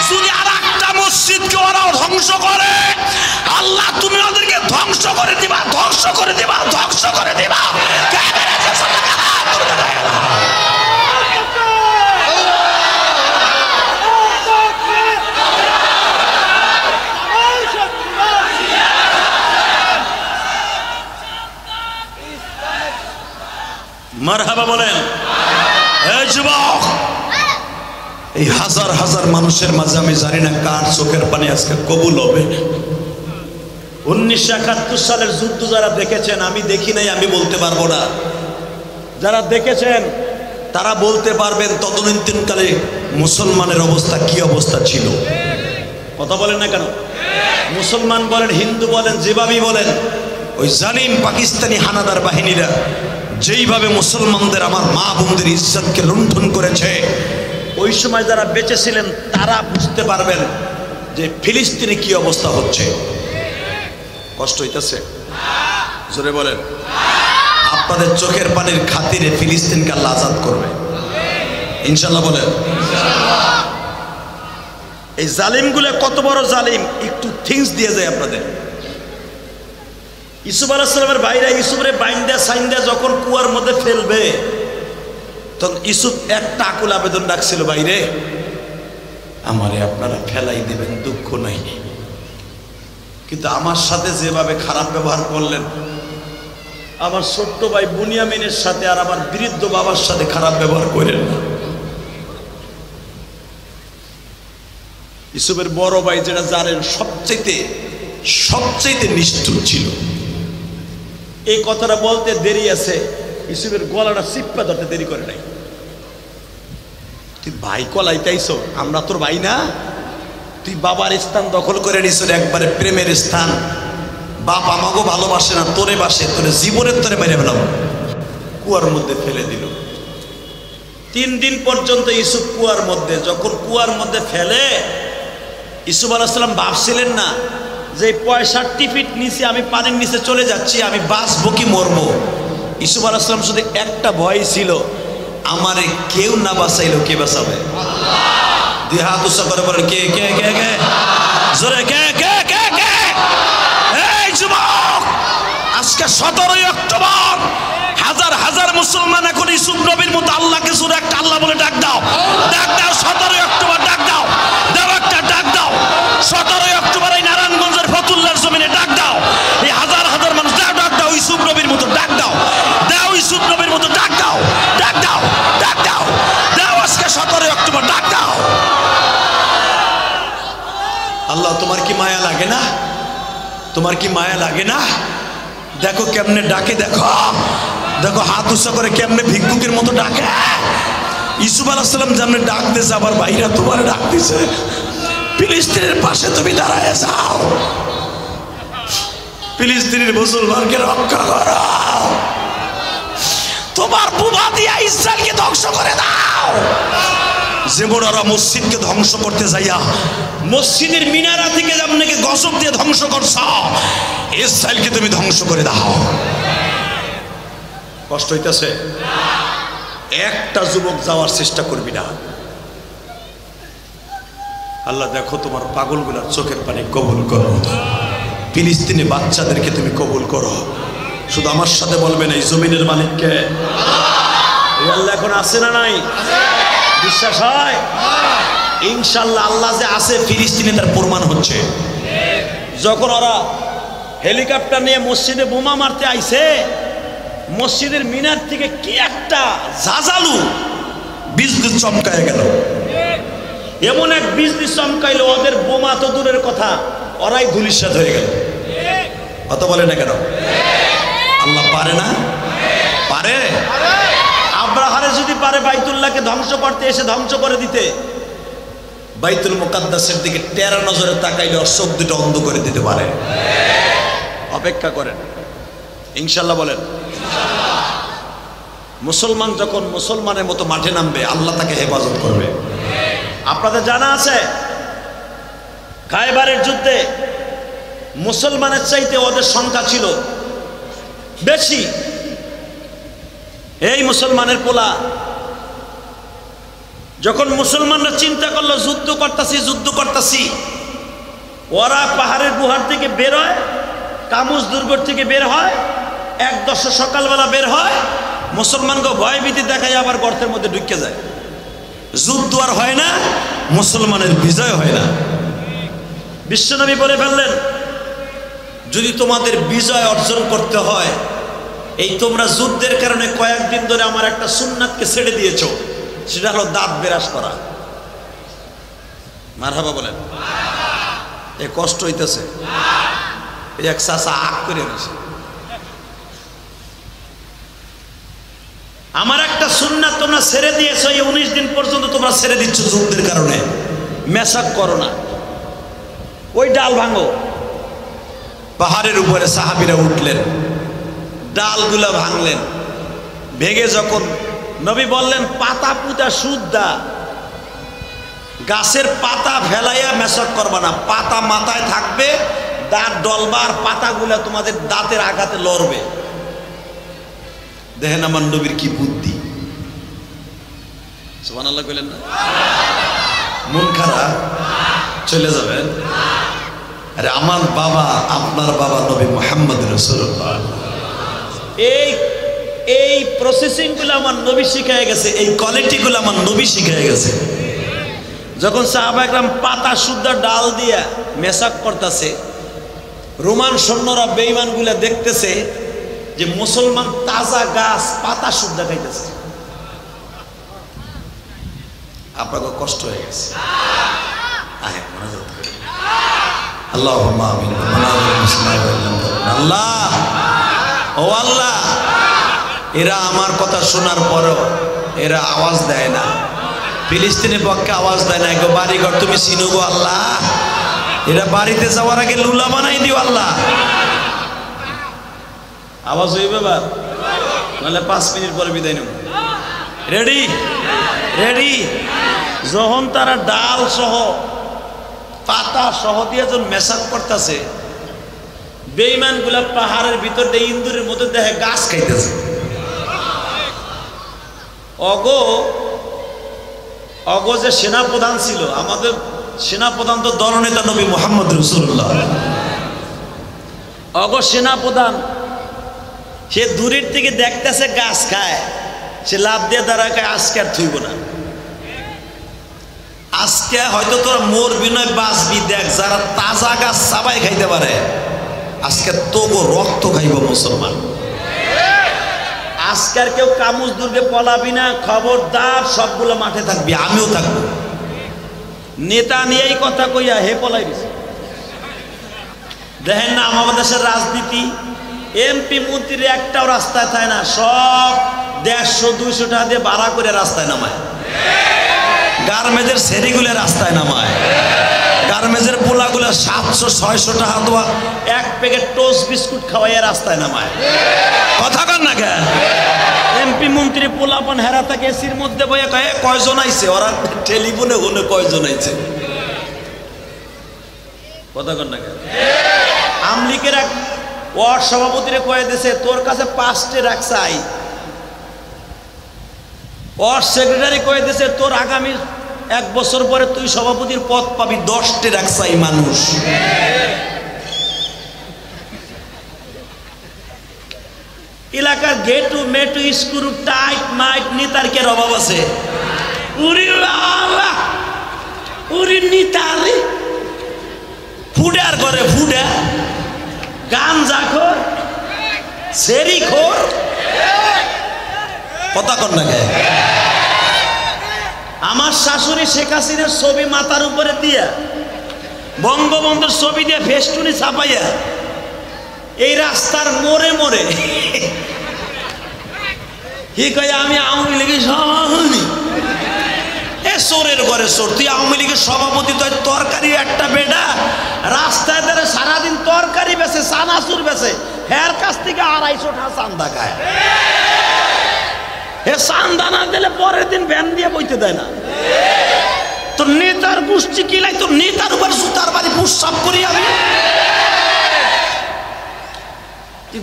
যদি আর একটা মসজিদকে ওরাও ধ্বংস করে, আল্লাহ তুমি ওদেরকে ধ্বংস করে দিবা, ধ্বংস করে দিবা, ধ্বংস করে দিবা। মারহাবা বলেন। এই যুবক, এই হাজার হাজার মানুষের মাঝে আমি জানি না কার চোখের পানি আজকে কবুল হবে। 1971 সালের যুদ্ধ যারা দেখেছেন, আমি দেখি নাই, আমি বলতে পারবো না। যারা দেখেছেন তারা বলতে পারবেন তদনীন্তনকালে মুসলমানের অবস্থা কি অবস্থা ছিল। কথা বলেন না কেন? মুসলমান বলেন, হিন্দু বলেন, যেভাবেই বলেন, ওই জালিম পাকিস্তানি হানাদার বাহিনীরা যেইভাবে মুসলমানদের, আমার মা বোনদের ইজ্জতকে লুণ্ঠন করেছে, ওই সময় যারা বেঁচে ছিলেন তারা বুঝতে পারবেন যে ফিলিস্তিনে কি অবস্থা হচ্ছে। কষ্ট হইতেছে? জোরে বলেন। আপনাদের চোখের পানির খাতিরে ফিলিস্তিনকে আল্লাহ আজাদ করবে ইনশাআল্লাহ বলেন। এই জালিমগুলো কত বড় জালিম একটু থিংস দিয়ে যায় আপনাদের। ইউসুফ আলাইহিস সালামের ভাইরা ইউসুফরে বাইন্দা সাইন্দা যখন কুয়ার মধ্যে ফেলবে, তখন ইউসুফ একটা আকুল আবেদন রাখছিল, বাইরে আমারে আপনারা ফেলাই দিবেন, দুঃখ নাই, কিন্তু আমার সাথে যেভাবে খারাপ ব্যবহার করলেন, আমার ছোট্ট ভাই বুনিয়ামিনের সাথে আর আমার বৃদ্ধ বাবার সাথে খারাপ ব্যবহার করেন না। ইউসুফের বড় ভাই যেটা জানেন সবচেয়ে নিষ্ঠুর ছিল। এই কথাটা বলতে দেরি আছে, ইউসুফের গলাটা চিপ্পা ধরতে দেরি করে নাই। তুই ভাই কলাইতাইছো, আমরা তোর ভাই না? তুই বাবার স্থান দখল করে নিস, একবারে প্রেমের স্থান। বাপ আমাকেও ভালোবাসে না, তোরে বাসে, তোরে জীবনের তোরে মেরে ফেলাম। কুয়ার মধ্যে ফেলে দিল। 3 দিন পর্যন্ত ইউসুফ কুয়ার মধ্যে। যখন কুয়ার মধ্যে ফেলে, ইউসুফ আলাইহিস সালাম ভাবছিলেন না যে 65 ফিট নিচে আমি পানির নিচে চলে যাচ্ছি, আমি বাঁচবো কি মরবো। ইউসুফ আলাইহিস সালাম শুধু একটা ভয় ছিল, আমারে কেউ না বাঁচাইলো কে বাঁচাবে? দুই হাত উঁচা করে বলেন কে কে কে কে জোরে কে কে কে কে? এই যুবক, আজকে 17 অক্টোবর হাজার হাজার মুসলমান এখন ইউসুফ নবীর মতো আল্লাহকে জোরে একটা আল্লাহ বলে ডাক দাও, ডাক দাও। 17 অক্টোবর ডাক দাও, দাও একটা ডাক দাও। 17 অক্টোবর এই নারায়ণগঞ্জের ফতুল্লার জমিনে ডাক দাও। এই হাজার হাজার মানুষ ডাক দাও, ইউসুফ নবীর মতো ডাক দাও, দাও ইউসুফ নবীর মতো ডাক দাও, ডাক দাও, ডাক দাও, দাও আজকে 17 অক্টোবর ডাক দাও। আল্লাহ, তোমার কি মায়া লাগে না? তোমার কি মায়া লাগে না? দেখো কেমনে ডাকে, দেখো দেখো হাত উঁচা করে কেমনে ভিক্ষুকের মতো ডাকে। ইউসুফ আলাইহিস সালাম যেমন ডাক দিয়েছে, আবার ভাইরা তোমার ডাক দিছে, ফিলিস্তিনের পাশে তুমি দাঁড়ায় যাও, ফিলিস্তিনের মুসলমানকে রক্ষা করো, তোমার বুবা দিয়া ইসরায়েলকে ধ্বংস করে দাও। যেমন ওরা মসজিদকে ধ্বংস করতে যাইয়া মসজিদের মিনারা থেকে আপনাকে গজব দিয়ে ধ্বংস করছ, ইসরায়েলকে তুমি ধ্বংস করে দাও। কষ্ট হইতেছে? একটা যুবক যাওয়ার চেষ্টা করবি না। আল্লাহ দেখো তোমার পাগলগুলার চোখের পানি কবুল করো, ফিলিস্তিনি বাচ্চাদেরকে তুমি কবুল করো। শুধু আমার সাথে বলবেন এই জমিনের মালিককে। আল্লাহ এখন আছে না নাই? বিশ্বাস হয়? ইনশাল্লাহ আল্লাহ যে আছে ফিলিস্তিনে তার প্রমাণ হচ্ছে। যখন ওরা হেলিকপ্টার নিয়ে মসজিদে বোমা মারতে আইছে, মসজিদের মিনার থেকে কি একটা ঝাঁঝালু বিজলি চমকায় গেল। এমন এক বিজলি চমকাইলো, ওদের বোমা তো দূরের কথা, ওরাই ধুলিস্যাৎ হয়ে গেল। কথা বলে না কেন? আল্লাহ পারে না? পারে। আব্রাহারে যদি পারে বাইতুল্লাহকে ধ্বংস করতে, এসে ধ্বংস করে দিতে, বাইতুল মুকাদ্দাসের দিকে টেরা নজরে তাকাইলে ওর চোখ দুটো অন্ধ করে দিতে পারে। অপেক্ষা করেন, ইনশাল্লাহ বলেন। মুসলমান যখন মুসলমানের মতো মাঠে নামবে, আল্লাহ তাকে হেফাজত করবে। আপনাদের জানা আছে খায়বারের যুদ্ধে মুসলমানের চাইতে ওদের সংখ্যা ছিল বেশি। এই মুসলমানের পোলা যখন মুসলমানরা চিন্তা করলো যুদ্ধ করতেছি, ওরা পাহাড়ের গুহার থেকে বের হয়, কামুজ দুর্গ থেকে বের হয়, 1-10 সকালবেলা বের হয়, মুসলমানকে ভয়ভীতি দেখায় আবার গর্তের মধ্যে ঢুকে যায়। যুদ্ধ আর হয় না, মুসলমানের বিজয় হয় না। বিশ্বনবী বলে ফেললেন, যদি তোমাদের বিজয় অর্জন করতে হয়, এই তোমরা যুদ্ধের কারণে কয়েকদিন ধরে আমার একটা সুন্নাতকে ছেড়ে দিয়েছো, সেটা হলো দাঁত বেরাস করা। মারহাবা বলেন। এ কষ্ট হইতেছে, এই এক চাচা আগ করে রয়েছে। আমার একটা সুন্নাত তোমরা ছেড়ে দিয়েছো, এই 19 দিন পর্যন্ত তোমরা ছেড়ে দিচ্ছ যুদ্ধের কারণে। মেসাক করো না, ওই ডাল ভাঙো। পাহাড়ের উপরে সাহাবীরা উঠলেন, ডালগুলা ভাঙলেন। ভেঙে যখন নবী বললেন পাতা পুতা সুদ্ধা, গাছের পাতা ফেলাইয়া মেসাক করবা না, পাতা মাথায় থাকবে, দাঁত ডলবার, পাতাগুলা তোমাদের দাঁতের আঘাতে লড়বে। দেখেন আমার নবীর কি বুদ্ধি। সুবহানাল্লাহ কইলেন না? মন খারাপ চলে যাবেন। আরে আমার বাবা, আপনার বাবা নবী মুহাম্মদ রাসূলুল্লাহ, এই প্রসেসিং গুলো আমার নবী শিখায় গেছে, এই কোয়ালিটি গুলো আমার নবী শিখায় গেছে। যখন সাহাবা একরাম পাতা শুদ্ধ ডাল দিয়া মেসাক করতেছে, রোমান সৈন্যরা বেঈমানগুলা দেখতেছে যে মুসলমান তাজা গাছ পাতা শুদ্ধা খাইতেছে। আপনাকে কষ্ট হয়ে গেছে। আল্লাহুম্মা আমিন। আল্লাহ, ও আল্লাহ, এরা আমার কথা শোনার পরও এরা আওয়াজ দেয় না, ফিলিস্তিনের পক্ষে আওয়াজ দেয় না। গো বাড়িঘর তুমি চিনো গো আল্লাহ, এরা বাড়িতে যাওয়ার আগে লুলা বানাই দিও আল্লাহ। আওয়াজ হইবে এবার, নাহলে 5 মিনিট পরে বিদায় নেব। Ready ready. যখন তারা ডাল সহ পাতা সহ দিয়ে যখন মেশাক করতেছে, বেঈমান গুলা পাহাড়ের ভিতর দিয়ে ইন্দুরের মধ্যে দেখে গাছ খাইতেছে। অগো যে সেনাপ্রধান ছিল, আমাদের সেনাপ্রধান তো দলনেতা নবী মুহাম্মদ রাসূলুল্লাহ, অগো সেনাপ্রধান, সে দূরের থেকে দেখতেছে গাছ খায়, সে লাভ দিয়ে দাঁড়ায়, আজকে আর থইব না, আজকে হয়তো তোরা মরবি নয় বাঁচবি, দেখ যারা তাজা গাছ চাবাই খাইতে পারে আজকে তবু রক্ত খাইব মুসলমান। আজকে আর কেউ কামুজ দুর্গে পলাবি না, খবরদার, সবগুলো মাঠে থাকবি, আমিও থাকবো। নেতা নিয়েই কথা কইয়া হে পলাই দিছে। দেখেন না আমাদের দেশের রাজনীতি, এমপি মন্ত্রী একটাও রাস্তায় থাকে না, সব 150-200 টাকা দিয়ে ভাড়া করে রাস্তায় নামায়, গার্মেজের সেরিগুলো রাস্তায় নামায়, গার্মেজের পোলাগুলো 700-600 টাকা দেওয়া এক প্যাকেট টোস্ট বিস্কুট খাওয়াইয়া রাস্তায় নামায়। কথা কন না কেন? এমপি মন্ত্রী পোলাপন হেরা থাকে এসির মধ্যে বইয়া কয়ে কয়জন আইছে, ওরা টেলিফোনে হলে কয়জন আইছে। কথা কন না কেন? আমলিকের এক ওয়ার্ড সভাপতিরে কয়ে দিয়েছে তোর কাছে 5টে রাখছাই, ওয়ার্ড সেক্রেটারি কয়ে দিয়েছে তোর আগামী 1 বছর পরে তুই সভাপতির পদ পাবি, 10টে রাখছাই মানুষ। এলাকার গেটু মেটু স্ক্রু টাইট মাইট নেতার কে অভাব আছে? উরি আল্লাহ, উরি নিতারে ফুডার করে ফুডা, গাঞ্জা খোর, সেরি খোর। কথা কন না কে? আমার শাশুড়ি শেখ হাসিনার ছবি মাথার উপরে দিয়া, বঙ্গবন্ধুর ছবি দিয়ে ফেস্টুনি ছাপাইয়া এই রাস্তার মোড়ে মোড়ে কি কয় আমি আওয়ামী লীগের সভাপতি। এ চোরের ঘরে চোর, তুই আওয়ামী লীগের সভাপতি, তো তরকারি একটা বেডা রাস্তায় ধরে সারাদিন তরকারি বেচে, চানাচুর বেচে, হের কাছ থেকে 250 টাকা চান্দা খায়। এ চান্দা না দিলে পরের দিন ভ্যান দিয়ে বইতে দেয় না। তোর নেতার গোষ্ঠী কিলাই, তোর নেতার উপর জুতার বাড়ি পুষাপ করি আমি।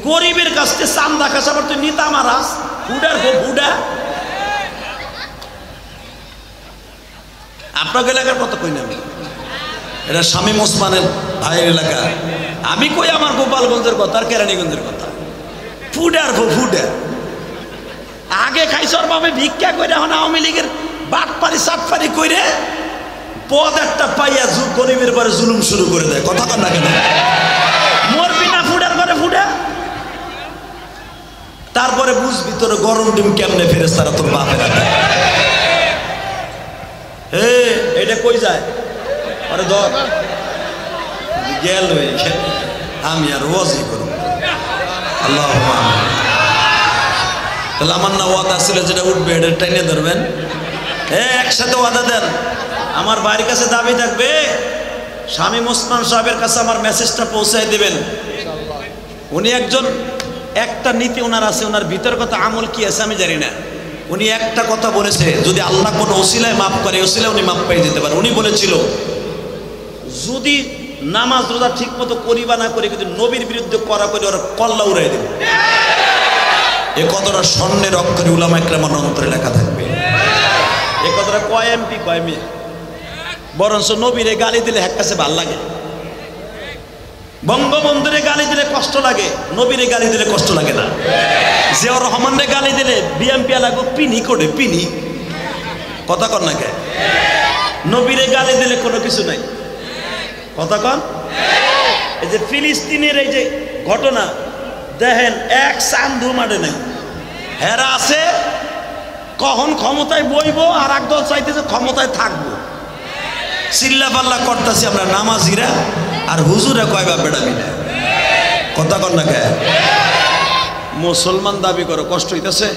গরিবের কাছ থেকে চান্দা খাস, আবার তুই নেতা মারাস, ফুডার গো ফুডা। আপনার এলাকার কথা কই না আমি, এটা শামীম ওসমানের ভাইয়ের এলাকা। আমি কই আমার গোপালগঞ্জের কথা আর কেরানীগঞ্জের কথা। ফুডার গো ফুডা, আগে খাইছর ভাবে ভিক্ষা করে, এখন আওয়ামী লীগের বাটপারি চাটপারি করে পদ একটা পাইয়া গরিবের পরে জুলুম শুরু করে দেয়। কথা কন না কেন? মরবি না ফুডার করে ফুডা, তারপরে বুঝবি তোর গরম ডিম কেমনে ফেরেশতারা তোর বাপের হাতে। এটা কই যায়? আরে ধর গেল, আমি আর ওয়াজি করব। আল্লাহুম্মা আমিন। তাহলে আমার না ওয়াদা ছিল যেটা উঠবে এটা টেনে ধরবেন। একসাথে ওয়াদা দেন। আমার বাড়ির কাছে দাবি থাকবে, শামীম ওসমান সাহেবের কাছে আমার মেসেজটা পৌঁছায় দেবেন। উনি একজন, একটা নীতি ওনার আছে, ওনার ভিতর কথা আমল কি আছে আমি জানি না। উনি একটা কথা বলেছে, যদি আল্লাহ কোনো ওসিলায় মাফ করে, ওসিলায় উনি মাফ পেয়ে যেতে পারেন। উনি বলেছিল যদি নামাজ রোজা ঠিক মতো করি বা না করি, কিন্তু নবীর বিরুদ্ধে করা করে ওরা কল্লা উড়াই দেবে। এ কথাটা স্বর্ণের অক্ষরে উলামা ইকরামের অন্তরে লেখা থাকবে। এ কথাটা কয় এমপি কয় মেয়ে, বরঞ্চ নবীরে গালি দিলে এক কাছে ভাল লাগে, বঙ্গবন্ধুরে গালি দিলে কষ্ট লাগে, নবীরে গালি দিলে কষ্ট লাগে না। জিয়াউর রহমানরে গালি দিলে বিএমপি লাগো পিনি করে পিনি। কথা কন না কে? নবীরে গালি দিলে কোনো কিছু নাই। কথা কন। এই যে ফিলিস্তিনের এই যে ঘটনা দেখেন, এক চান্দু মাঠে নাই, হেরা আছে কখন ক্ষমতায় বইবো আর একদল চাইতেছে ক্ষমতায় থাকবো। চিল্লা পাল্লা করতেছি আমরা নামাজিরা আর হুজুরা কয়বা বেড়া মিলে কথা কর না কে? মুসলমান দাবি করো, কষ্ট হইতেছে?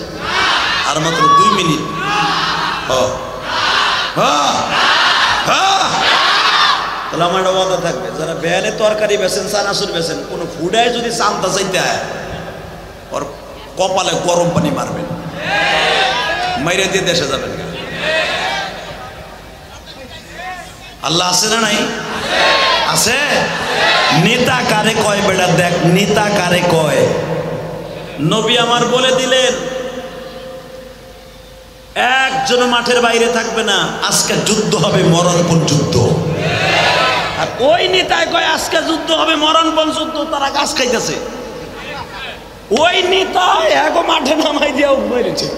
আর মাত্র 2 মিনিট। তাহলে আমার একটা ওয়াদা থাকবে, যারা বেয়ালে তরকারি বেছেন, চানাচুর বেছেন, কোনো ফুডায় যদি চান্তা চাইতে হয় ওর কপালে গরম পানি মারবেন, মাইরে দিয়ে দেশে যাবেন। আল্লাহ আছে না নাই? আছে। নেতা কারে কয় বেটা দেখ, নেতা কারে কয়। নবী আমার বলে দিলেন একজন মাঠের বাইরে থাকবে না, আজকে যুদ্ধ হবে, মরণপণ যুদ্ধ। আর ওই নেতায় কয় আজকে যুদ্ধ হবে, মরণপণ যুদ্ধ, তারা গাছ খাইতেছে। ওই নেতা এক মাঠে নামাই দিয়ে বেরিয়েছে,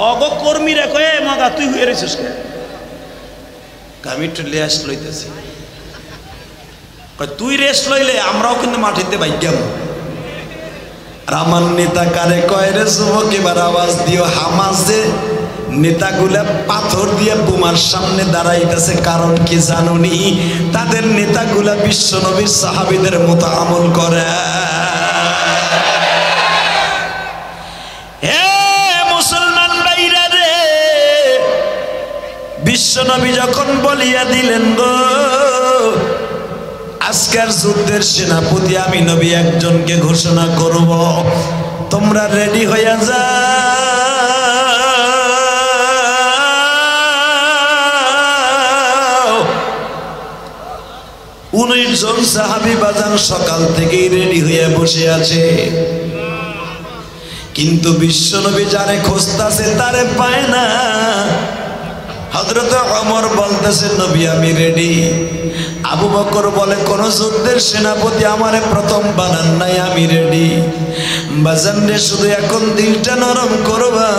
অগ কর্মীরা কয়ে মগা তুই হয়ে রেছিস কে? আমি একটু রেস্ট লইতেছি। তুই রেস্ট লইলে আমরাও কিন্তু মাটিতে বাইকাম। আমার নেতা কারে কয় রে যুবক, এবার আওয়াজ দিও। হামাজে নেতাগুলা পাথর দিয়ে বোমার সামনে দাঁড়াইতেছে, কারণ কি জানুনি? তাদের নেতাগুলা বিশ্ব নবীর সাহাবীদের মতো আমল করে। হে মুসলমান ভাইরা রে, বিশ্ব নবী যখন বলিয়া দিলেন গো আজকের যুদ্ধের সেনাপতি আমি নবী একজনকে ঘোষণা করব, তোমরা রেডি হইয়া যাও। 19 জন সাহাবী বাজান সকাল থেকেই রেডি হইয়া বসে আছে, কিন্তু বিশ্ব নবী যারে খুঁজতাছে তারে পায় না। হযরত ওমর বলতেছে নবী আমি রেডি। আবু বকর বলে কোন যুদ্ধের সেনাপতি আমারে প্রথম বানান নাই, আমি রেডি। বাজান রে শুধু এখন দিলটা নরম করবা।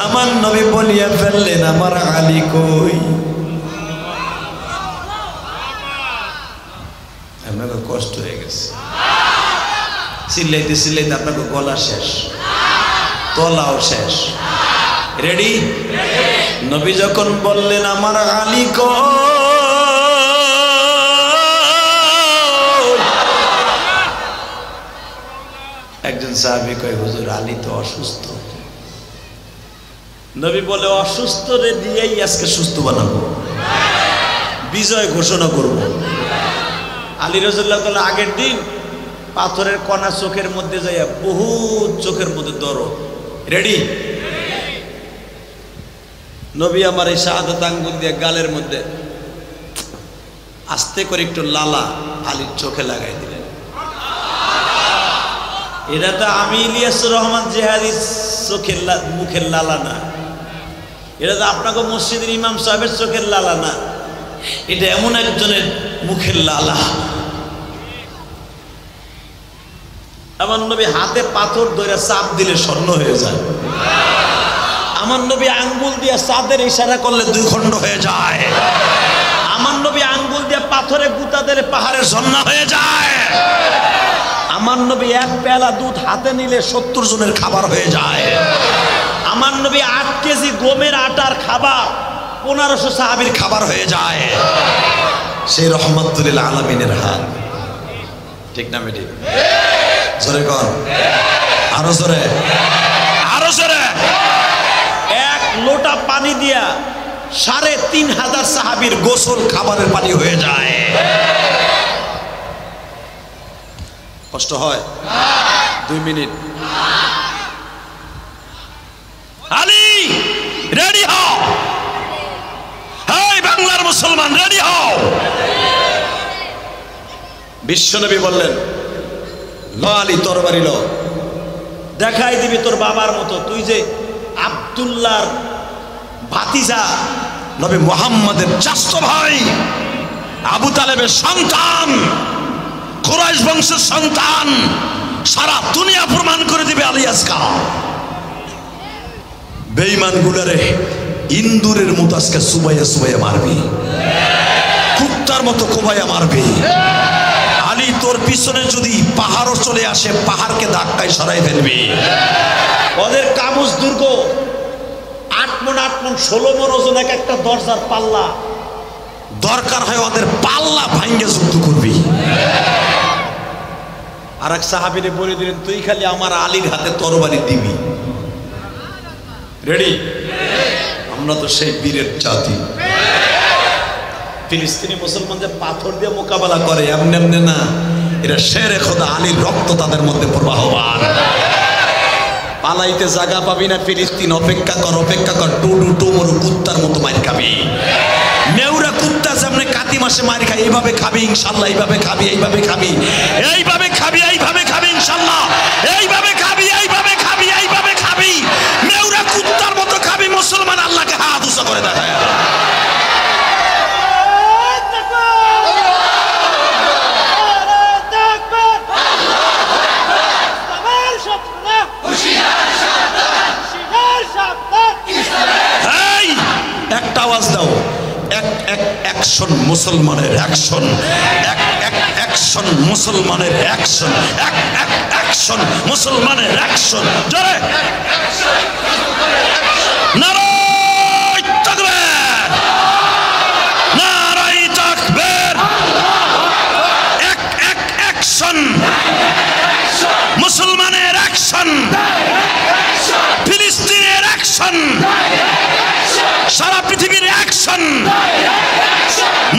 আমার নবী বলিয়া ফেললেন আমার আলী কই? আপনাকে কষ্ট হয়ে গেছে, চিল্লাইতে চিল্লাইতে আপনাকে গলা শেষ, তলাও শেষ। রেডি? নবী যখন বললেন আমার আলী কই, একজন সাহাবী কয় হুজুর আলী তো অসুস্থ। নবী বলে অসুস্থ রে দিয়েই আজকে সুস্থ বানাবো, বিজয় ঘোষণা করব। আলী রাদিয়াল্লাহু তাআলা আগের দিন পাথরের কণা চোখের মধ্যে যাইয়া বহু চোখের মধ্যে দরদ। রেডি? নবী আমার এই শাহাদাত আঙ্গুল দিয়ে গালের মধ্যে আস্তে করে একটু লালা আলীর চোখে লাগাই দিলেন। এটা তো আমি ইলিয়াসুর রহমান জিহাদি চোখের মুখের লালা না, এটা তো আপনাকে মসজিদের ইমাম সাহেবের চোখের লালা না, এটা এমন একজনের মুখের লালা। আমার নবী হাতে পাথর ধরে চাপ দিলে স্বর্ণ হয়ে যায়। আমার নবী আঙ্গুল দিয়ে চাঁদের ইশারা করলে 2 খণ্ড হয়ে যায়। আমার নবী আঙ্গুল দিয়ে পাথরে গুতা দিলে পাহাড়ের ঝর্ণা হয়ে যায়। আমার নবী 1 পেয়ালা দুধ হাতে নিলে 70 জনের খাবার হয়ে যায়। আমার নবী 8 কেজি গমের আটার খাবার 1500 সাহাবীর খাবার হয়ে যায়। সেই রহমাতুল আলামিনের হাত, ঠিক না বেটি? জোরে কর, আরো জোরে, আরো জোরে। 1 লোটা পানি দিয়া 3500 সাহাবীর গোসল খাবারের পানি হয়ে যায়। কষ্ট হয়? 2 মিনিট। আলী রেডি হও, এই বাংলার মুসলমান রেডি হও। বিশ্বনবী বললেন ল আলী তরবারি ল, দেখাই দিবি তোর বাবার মতো। তুই যে আব্দুল্লাহর ভাতিজা, নবী মুহাম্মাদের চাচতো ভাই, আবু তালেবের সন্তান, কুরাইশ বংশের সন্তান, সারা দুনিয়া প্রমাণ করে দিবে আলী আজকা। বেঈমান গুলারে ইন্দুরের মতো আজকে সুবাইয়া সুবাইয়া মারবি। কুত্তার মতো কোবাইয়া মারবে। আলী তোর পিছনে যদি পাহাড়ও চলে আসে, পাহাড়কে ধাক্কায় সরাই ফেলবে। ওদের কামুজ দুর্গ 8 মণ 16 মণ ওজন এক একটা দরজার পাল্লা, দরকার হয় ওদের পাল্লা ভাঙ্গে যুদ্ধ করবি। আর এক সাহাবীরে বলে দিলেন, তুই খালি আমার আলীর হাতে তরবারি দিবি। রেডি? আমরা তো সেই বীরের জাতি। ফিলিস্তিনি মুসলমানদের পাথর দিয়ে মোকাবেলা করে, এমনি এমনি না, এরা শেরে খোদা, আলীর রক্ত তাদের মধ্যে প্রবাহমান। পালাইতে জায়গা পাবি না ফিলিস্তিন, অপেক্ষা কর, অপেক্ষা কর, টুডু টুমরু কুত্তার মতো মার খাবি। নেউরা কুত্তা যেমন কাতি মাসে মার খায়, এইভাবে খাবি ইনশাল্লাহ, এইভাবে খাবি, এইভাবে খাবি, এইভাবে খাবি, এইভাবে খাবি ইনশাল্লাহ, এইভাবে খাবি, এইভাবে খাবি, এইভাবে খাবি, নেউরা কুত্তার মতো খাবি। মুসলমান আল্লাহকে হাত উঁচু করে দেখায়। একটা আওয়াজ দাও, অ্যাকশন মুসলমানের, অ্যাকশন, অ্যাকশন মুসলমানের, অ্যাকশন, অ্যাকশন মুসলমানের, অ্যাকশন। জোরে নারায়ে তাকবীর, নারায়ে তাকবীর। অ্যাকশন মুসলমানের, অ্যাকশন ফিলিস্তিনের, অ্যাকশন সারা পৃথিবীর, অ্যাকশন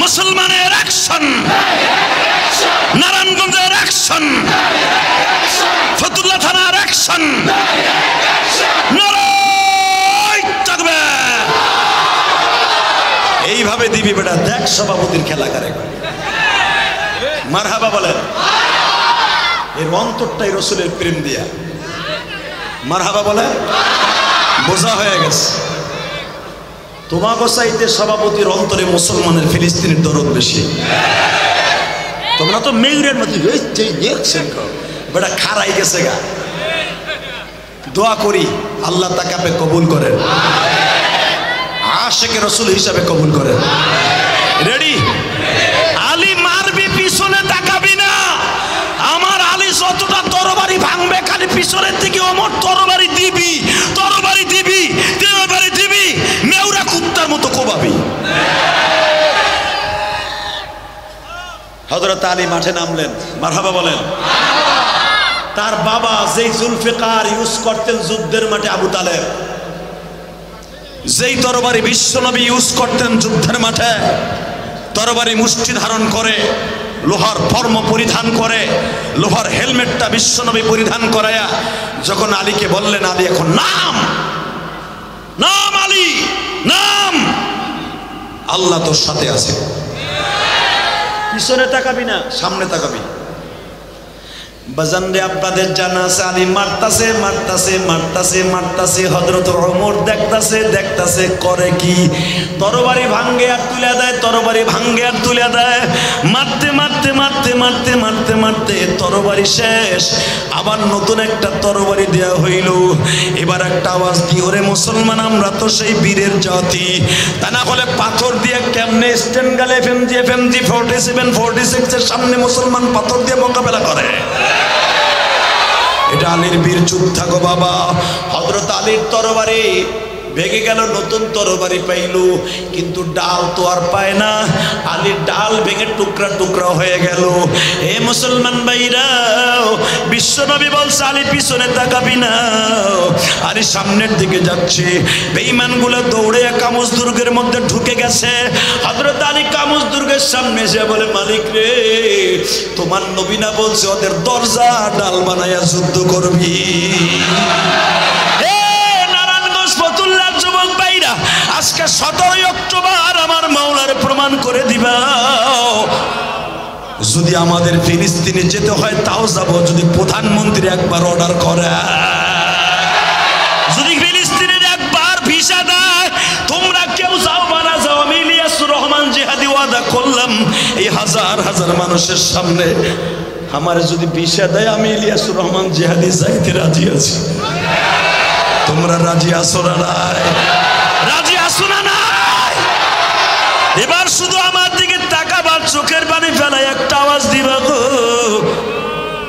মুসলমানের, অ্যাকশন নারায়ণগঞ্জের, অ্যাকশন ফতুল্লা থানার, অ্যাকশন। নারায়ে তাকবীর। এইভাবে দিবি বেটা, দেখ সভাপতির খেলা করে। মারহাবা বলেন। এর অন্তরটাই রসুলের প্রেম দিয়া। মারহাবা বলে, বোঝা হয়ে গেছে। তোমাকে চাইতে সভাপতির অন্তরে মুসলমানের, ফিলিস্তিনের দরদ বেশি। তোমরা তো মেয়রের মতো বেটা খারাই গেছে গা। দোয়া করি আল্লাহ তাকে কবুল করেন, আশেকে রসুল হিসাবে কবুল করেন। রেডি? আলী মারবি, পিছনে তাকাবি না। আমার আলী যতটা তরবারি ভাঙবে, খালি পিছনের দিকে ওমর তরবারি দিবি, তরবারি দিবি, তরবারি দিবি, নেউরা কুত্তার মতো কোবাবি। হযরত আলী মাঠে নামলেন। মারহাবা বলেন। তার বাবা যেই জুলফিকার ইউজ করতেন যুদ্ধের মাঠে, আবু তালেব যেই তরবারি বিশ্বনবী ইউজ করতেন যুদ্ধের মাঠে, তরবারি মুষ্টি ধারণ করে, লোহার ফর্ম পরিধান করে, লোহার হেলমেটটা বিশ্বনবী পরিধান করায়া যখন আলীকে বললেন, আলী এখন নাম, নাম আলী, নাম, আল্লাহ তোর সাথে আছে। পিছনে তাকাবি না, সামনে তাকাবি। বাজানরে আপনাদের জানা আছে, আলী মারতাছে, মারতাছে, মারতাছে, মারতাছে। হযরত ওমর দেখতাছে, দেখতাছে, করে কি? তরবারি ভাঙ্গে আর তুলে দেয়, তরবারি ভাঙ্গে আর তুলে দেয়। মারতে মারতে মারতে মারতে মারতে মারতে তরবারি শেষ। আবার নতুন একটা তরবারি দেয়া হইল। এবার একটা আওয়াজ দিয়ে, ওরে মুসলমান, আমরা তো সেই বীরের জাতি। তা না হলে পাথর দিয়ে কেমনে স্টেনগাল এফএমজি 47 46 এর সামনে মুসলমান পাথর দিয়ে মোকাবেলা করে? এটা আলীর বীর যোদ্ধা গো বাবা। হযরত আলীর তরবারি ভেঙে গেল, নতুন তরবারি পাইল, কিন্তু ডাল তো আর পায় না। আলীর ডাল ভেঙে টুকরা টুকরা হয়ে গেল। হে মুসলমান ভাইরা, বিশ্বনবী বলছে আলী পিছনে তাকাবি না। আলী সামনের দিকে যাচ্ছে। বেঈমানগুলো দৌড়ে কামুজ দুর্গের মধ্যে ঢুকে গেছে। হযরত আলী কামুজ দুর্গের সামনে এসে বলে, মালিক রে, তোমার নবী না বলছে ওদের দরজা ডাল বানায়া যুদ্ধ করবি? আজকে 17 অক্টোবর আমার মাওলার প্রমাণ করে দিবা। যদি আমাদের ফিলিস্তিনে যেতে হয় তাও যাব, যদি প্রধানমন্ত্রী একবার অর্ডার করে, যদি ফিলিস্তিনের একবার ভিসা দেয়, তোমরা কেউ যাও বা না যাও, আমি ইলিয়াসুর রহমান জিহাদি ওয়াদা করলাম এই হাজার হাজার মানুষের সামনে, আমার যদি ভিসা দেয় আমি ইলিয়াসুর রহমান জিহাদি যাইতে রাজি আছি। তোমরা রাজি আছো না? রাজি আছো না? এবার শুধু আমার দিকে তাকা। আবার চোখের পানি ফেলাই একটা আওয়াজ দিবা গো।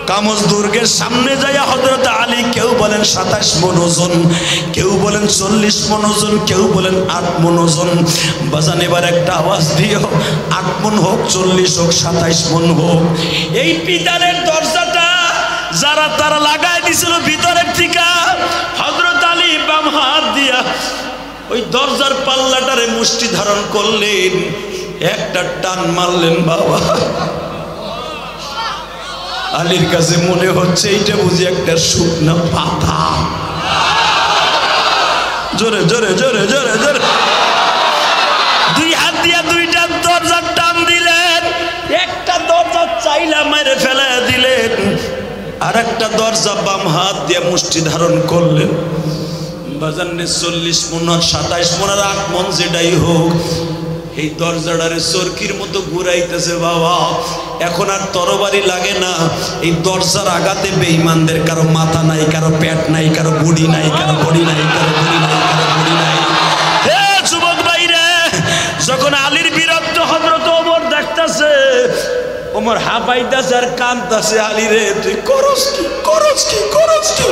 কামজ দুর্গের সামনে যাইয়া হযরত আলী, কেউ বলেন 27 মণ ওজন, কেউ বলেন 40 মণ ওজন, কেউ বলেন 8 মণ ওজন। বাজান এবার একটা আওয়াজ দিও, 8 মণ হোক, 40 হোক, 27 মণ হোক। এই পিতারের দরজাটা যারা তারা লাগাই দিছিল ভিতরের থেকে, হযরত আলী বাম হাত দিয়া ওই দরজার পাল্লাটারে মুষ্টি ধারণ করলেন, একটা টান মারলেন। বাবা আলীর কাছে মনে হচ্ছে এইটা বুঝি একটা শুকনো পাতা। জোরে জোরে জোরে জোরে জোরে দুই হাত দিয়া দুইটা দরজার টান দিলেন। একটা দরজা চাইলা মেরে ফেলে দিলেন, আর একটা দরজা বাম হাত দিয়ে মুষ্টি ধারণ করলেন। বাজানে 40 মণ আর 27 মণ আর 8 মণ যেটাই হোক, এই দরজাটারে চরকির মতো ঘুরাইতেছে। বাবা এখন আর তরবারি লাগে না, এই দরজার আঘাতে বেঈমানদের কারো মাথা নাই, কারো পেট নাই, কারো বুড়ি নাই, কারো বড়ি নাই, কারো বুড়ি নাই, কারো বুড়ি নাই। হে যুবক ভাইরে, যখন আলীর বীরত্ব হযরত ওমর দেখতাছে, ওমর হাঁপাইতাছে আর কাঁদতাছে, আলী রে তুই করস কি, করস কি, করস কি।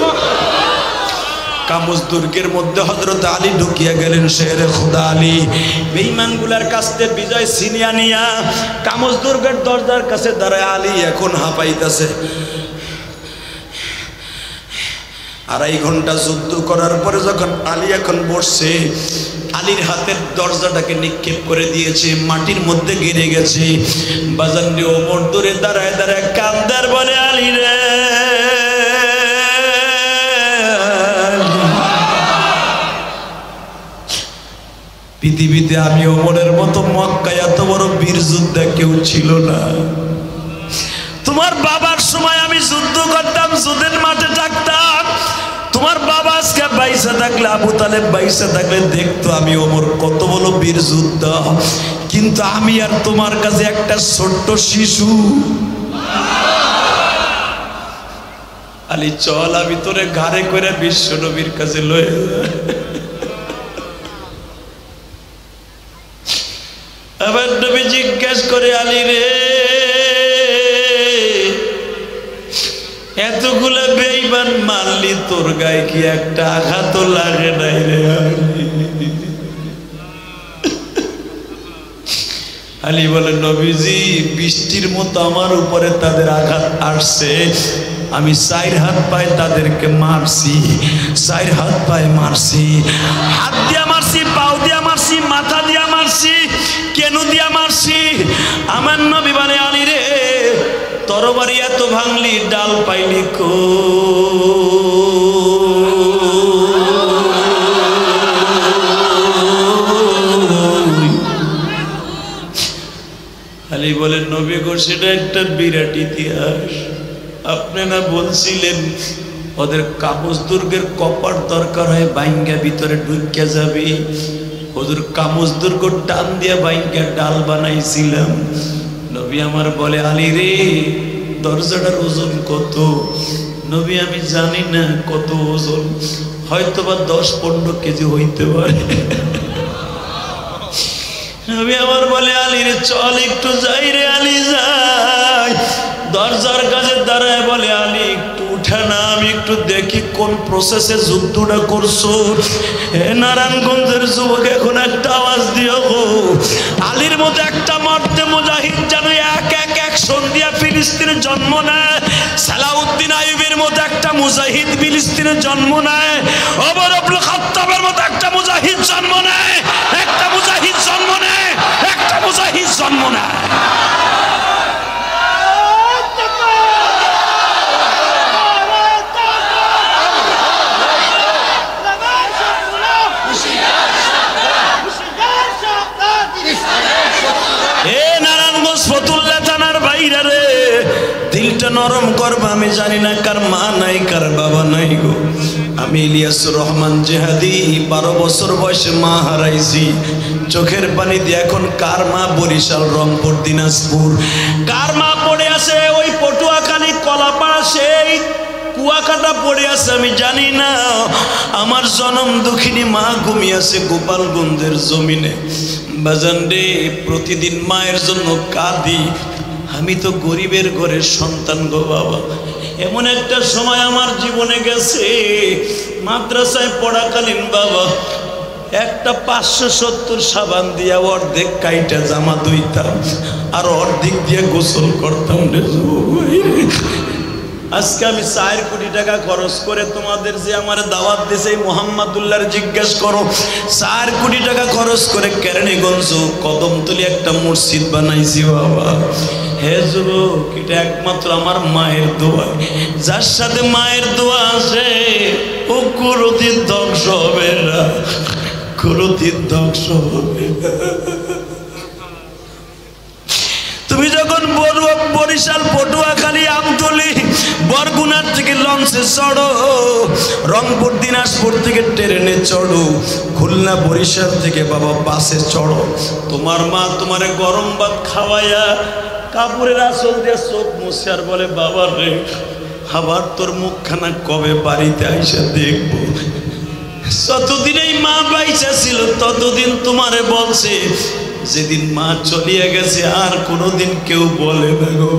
কামজ দুর্গের মধ্যে হযরত আলী ঢুকিয়া গেলেন। শেরে খুদা আলী বেঈমানগুলার কাছ থেকে বিজয় ছিনিয়া নিয়া কামজ দুর্গের দরজার কাছে দাঁড়ায় আলী এখন হাঁপাইতেছে। 2.5 ঘন্টা যুদ্ধ করার পরে যখন আলী এখন বসছে, আলীর হাতের দরজাটাকে নিক্ষেপ করে দিয়েছে, মাটির মধ্যে গিরে গেছে। বাজান রে ওমর দূরে দাঁড়ায় দাঁড়ায় কান্দার বলে, আলী রে পৃথিবীতে আমি ওমরের মতো মক্কায় এত বড় বীর যোদ্ধা কেউ ছিল না। তোমার বাবার সময় আমি যুদ্ধ করতাম, যুদ্ধের মাঠে থাকতাম। তোমার বাবা আজকে বাইসা থাকলে, আবু তালেব বাইসা থাকলে দেখতো আমি ওমর কত বড় বীর যোদ্ধা। কিন্তু আমি আর তোমার কাছে একটা ছোট্ট শিশু। আলী চল, আমি তোরে ঘাড়ে করে বিশ্ব নবীর কাছে লয়ে আবার নবী জিজ্ঞেস করে, আলী রে এতগুলা বেঈমান মারলি, তোর গায়ে কি একটা আঘাত লাগে নাই রে? আলী বলে, নবীজি বৃষ্টির মতো আমার উপরে তাদের আঘাত আসছে, আমি 4 হাত পায়ে তাদেরকে মারছি, 4 হাত পায়ে মারছি, হাত দিয়া মারছি, পাও দিয়া মারছি, মাথা দিয়া মারছি, কেন দিয়া মারছি। আমার নবী বলে, আলী রে তরবারি এত ভাঙলি, ডাল পাইলি কো? আলী বলে, নবী গো সেটা একটা বিরাট ইতিহাস। আপনি না বলছিলেন ওদের কামজ দুর্গের কপার দরকার হয়, বাইঙ্গা ভিতরে ঢুকে যাবে। ওদের কামজ দুর্গ টান দিয়া বাইঙ্গা ডাল বানাইছিলাম। নবী আমার বলে, আলী রে দরজাটার ওজন কত? নবী আমি জানি না কত ওজন, হয়তো বা 10-15 কেজি হইতে পারে। নবী আমার বলে, আলী রে চল একটু যাই রে। আলী যাই, দরজার কাছে দাঁড়ায় বলে, আলী একটু উঠে না, আমি একটু দেখি কোন প্রসেসে যুদ্ধটা করছো। হে নারায়ণগঞ্জের যুবক, এখন একটা আওয়াজ দিও গো। আলীর মতো একটা মর্দে মুজাহিদ যেন এক এক অ্যাকশন দিয়া ফিলিস্তিনে জন্ম নেয়। সালাউদ্দিন আইয়ুবের মতো একটা মুজাহিদ ফিলিস্তিনে জন্ম নেয়। ওমর ইবনে খাত্তাবের মতো একটা মুজাহিদ জন্ম নেয়, একটা মুজাহিদ জন্ম নেয়, একটা মুজাহিদ জন্ম নেয়। দিলটা নরম করবা, আমি জানি না কার মা নাই কার বাবা নাই গো। আমি ইলিয়াসুর রহমান জেহাদি 12 বছর বয়সে মা হারাইছি, চোখের পানি দিয়ে এখন কার মা বরিশাল, রংপুর, দিনাজপুর, কার মা পড়ে আছে ওই পটুয়াখালী, কলাপাড়া, সেই কুয়াকাটা পড়ে আছে আমি জানি না। আমার জনম দুঃখিনী মা ঘুমিয়ে আছে গোপালগঞ্জের জমিনে। বাজান রে, প্রতিদিন মায়ের জন্য কাঁদি। আমি তো গরিবের ঘরের সন্তান গো বাবা। এমন একটা সময় আমার জীবনে গেছে, মাদ্রাসায় পড়াকালীন বাবা একটা 570 সাবান দিয়া অর্ধেক কাইটা জামা ধুইতাম আর অর্ধেক দিয়ে গোসল করতাম রে। আজকে আমি 4 কোটি টাকা খরচ করে তোমাদের যে আমার দাওয়াত দিয়েছে মোহাম্মদুল্লাহর জিজ্ঞেস করো, 4 কোটি টাকা খরচ করে কেরানীগঞ্জ কদমতলী একটা মসজিদ বানাইছি বাবা। হে যুবক, এটা একমাত্র আমার মায়ের দোয়া। যার সাথে মায়ের দোয়া আছে ও কোনোদিন ধ্বংস হবে না, কোনোদিন ধ্বংস হবে না। তুমি যখন বরিশাল, পটুয়াখালী, আমতলী, বরগুনার থেকে লঞ্চে চড়ো, রংপুর দিনাজপুর থেকে ট্রেনে চড়ো, খুলনা বরিশাল থেকে বাবা বাসে চড়ো, তোমার মা তোমারে গরম ভাত খাওয়াইয়া কাপড়ের আঁচল দিয়ে চোখ মুছে আর বলে বাবা রে, আবার তোর মুখখানা কবে বাড়িতে আইসা দেখবো। যতদিন এই মা বাইচা ছিল ততদিন তোমারে বলছে, যেদিন মা চলিয়া গেছে আর কোনোদিন কেউ বলে না গো।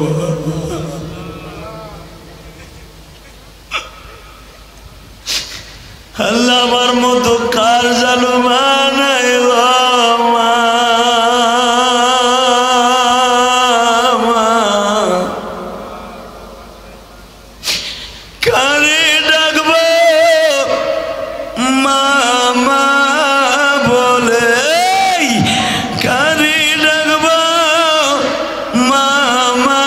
আল্লাহ আমার মতো কার জানো মা নাই মা, কারে ডাকবো মা মা বলে, কারে ডাকবো মা মা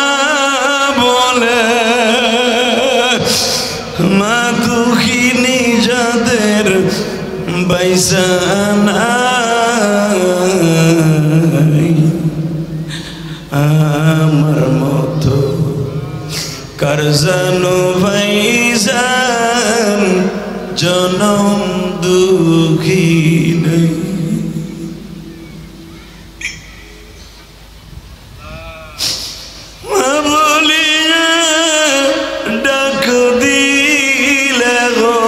বলে। মা দুঃখিনী যাদের বাইসা নাই, আমার মতো কার জানো ভাইজান জনম দুঃখী নেই। মা বলিয়া ডাক দিলে গো,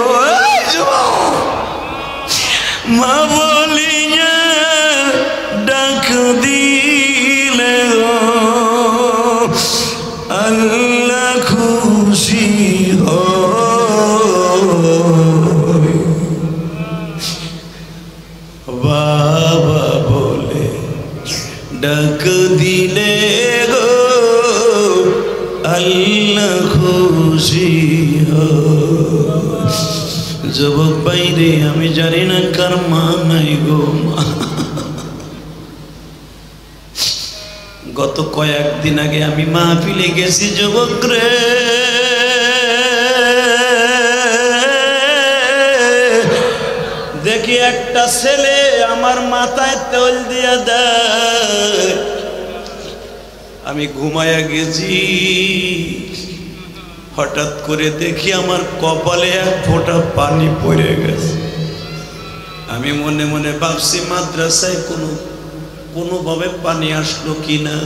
মা বলিয়া ডাক দিলে গো, আল্লাহ খুশি হয়। বাবা বলে ডাক দিলে গো, আল্লাহ খুশি হয়। যুবক বাইরে, আমি জানি না কার মা নাই গো মা। গত কয়েকদিন আগে আমি মাহফিলে গেছি যুবক রে, দেখি একটা ছেলে আমার মাথায় তেল দিয়া দেয়। আমি ঘুমায়া গেছি, হঠাৎ করে দেখি আমার কপালে এক ফোঁটা পানি পড়ে গেছে। আমি মনে মনে ভাবছি মাদ্রাসায় কোনোভাবে পানি আসলো কিনা।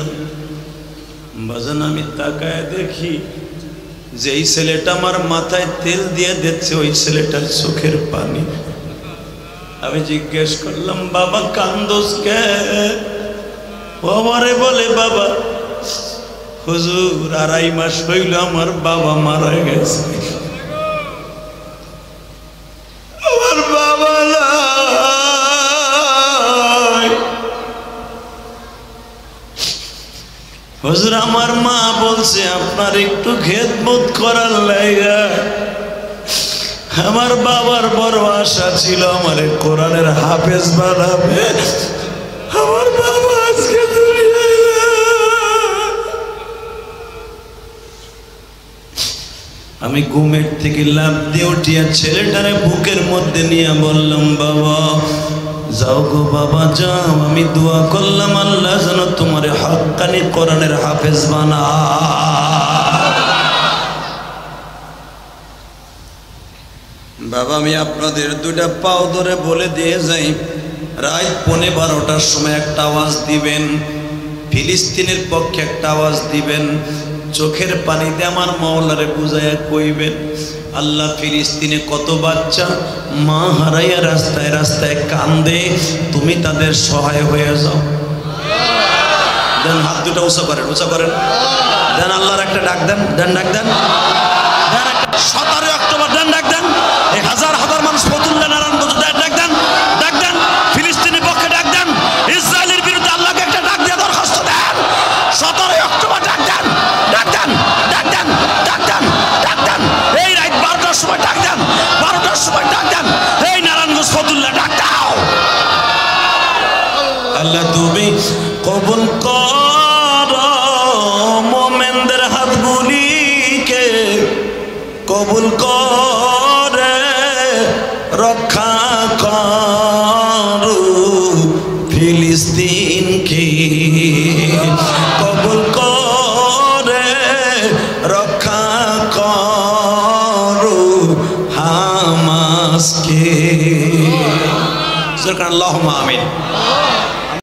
বাজান আমি তাকায় দেখি যে এই ছেলেটা আমার মাথায় তেল দিয়ে দিচ্ছে, ওই ছেলেটার চোখের পানি। আমি জিজ্ঞেস করলাম বাবা কান্দোস কে? বাবারে বলে বাবা হুজুর 2.5 মাস হইল আমার বাবা মারা গেছে। আমার বাবা নাই হুজুর, আমার মা বলছে আপনার একটু খেদমত করার লাইগা। আমার বাবার বড় আশা ছিল আমার কোরআনের হাফেজ বানাবে। আমার বাবা আজকে দুনিয়ায় আমি ঘুমের থেকে লাফ দিয়ে উঠিয়া ছেলেটারে বুকের মধ্যে নিয়ে বললাম বাবা যাও গো বাবা যাও, আমি দোয়া করলাম আল্লাহ যেন তোমার হক্কানি কোরআনের হাফেজ বানায়। বাবা আমি আপনাদের 2টা পাও ধরে বলে দিয়ে যাই, রাত 12:15টার সময় একটা আওয়াজ দিবেন, ফিলিস্তিনের পক্ষে একটা আওয়াজ দিবেন, চোখের পানি দিয়ে আমার মাওলারে বুঝাইয়া কইবেন আল্লাহ ফিলিস্তিনে কত বাচ্চা মা হারাইয়া রাস্তায় রাস্তায় কান্দে, তুমি তাদের সহায় হয়ে যাও। দেন হাত দুটো উঁচা করেন, উঁচা করেন, দেন আল্লাহর একটা ডাক দেন, দেন ডাক দেন, 17 অক্টোবর দেন ডাক দেন, এই হাজার হাজার মানুষ ফতুল্লাহ নারায়ণগঞ্জ ডাক দেন, ডাক দেন, ফিলিস্তিনের পক্ষে ডাক দেন, ইসরায়েলের বিরুদ্ধে আল্লাহকে একটা ডাক দিয়ে দরখাস্ত দেন। 17 অক্টোবর ডাক দেন, ডাক দেন, ডাক দেন, ডাক দেন, ডাক দেন, এই রাত 12টার সময় ডাক দেন, 12টার সময় ডাক দেন, এই নারায়ণগঞ্জ ফতুল্লাহ ডাক দাও। আল্লাহ তুমি কবুল করো মোমেনদের হাতগুলিকে, কবুল করে রক্ষা করো ফিলিস্তিনকে, কবুল করে রক্ষা করো হামাসকে। আল্লাহুম্মা আমিন।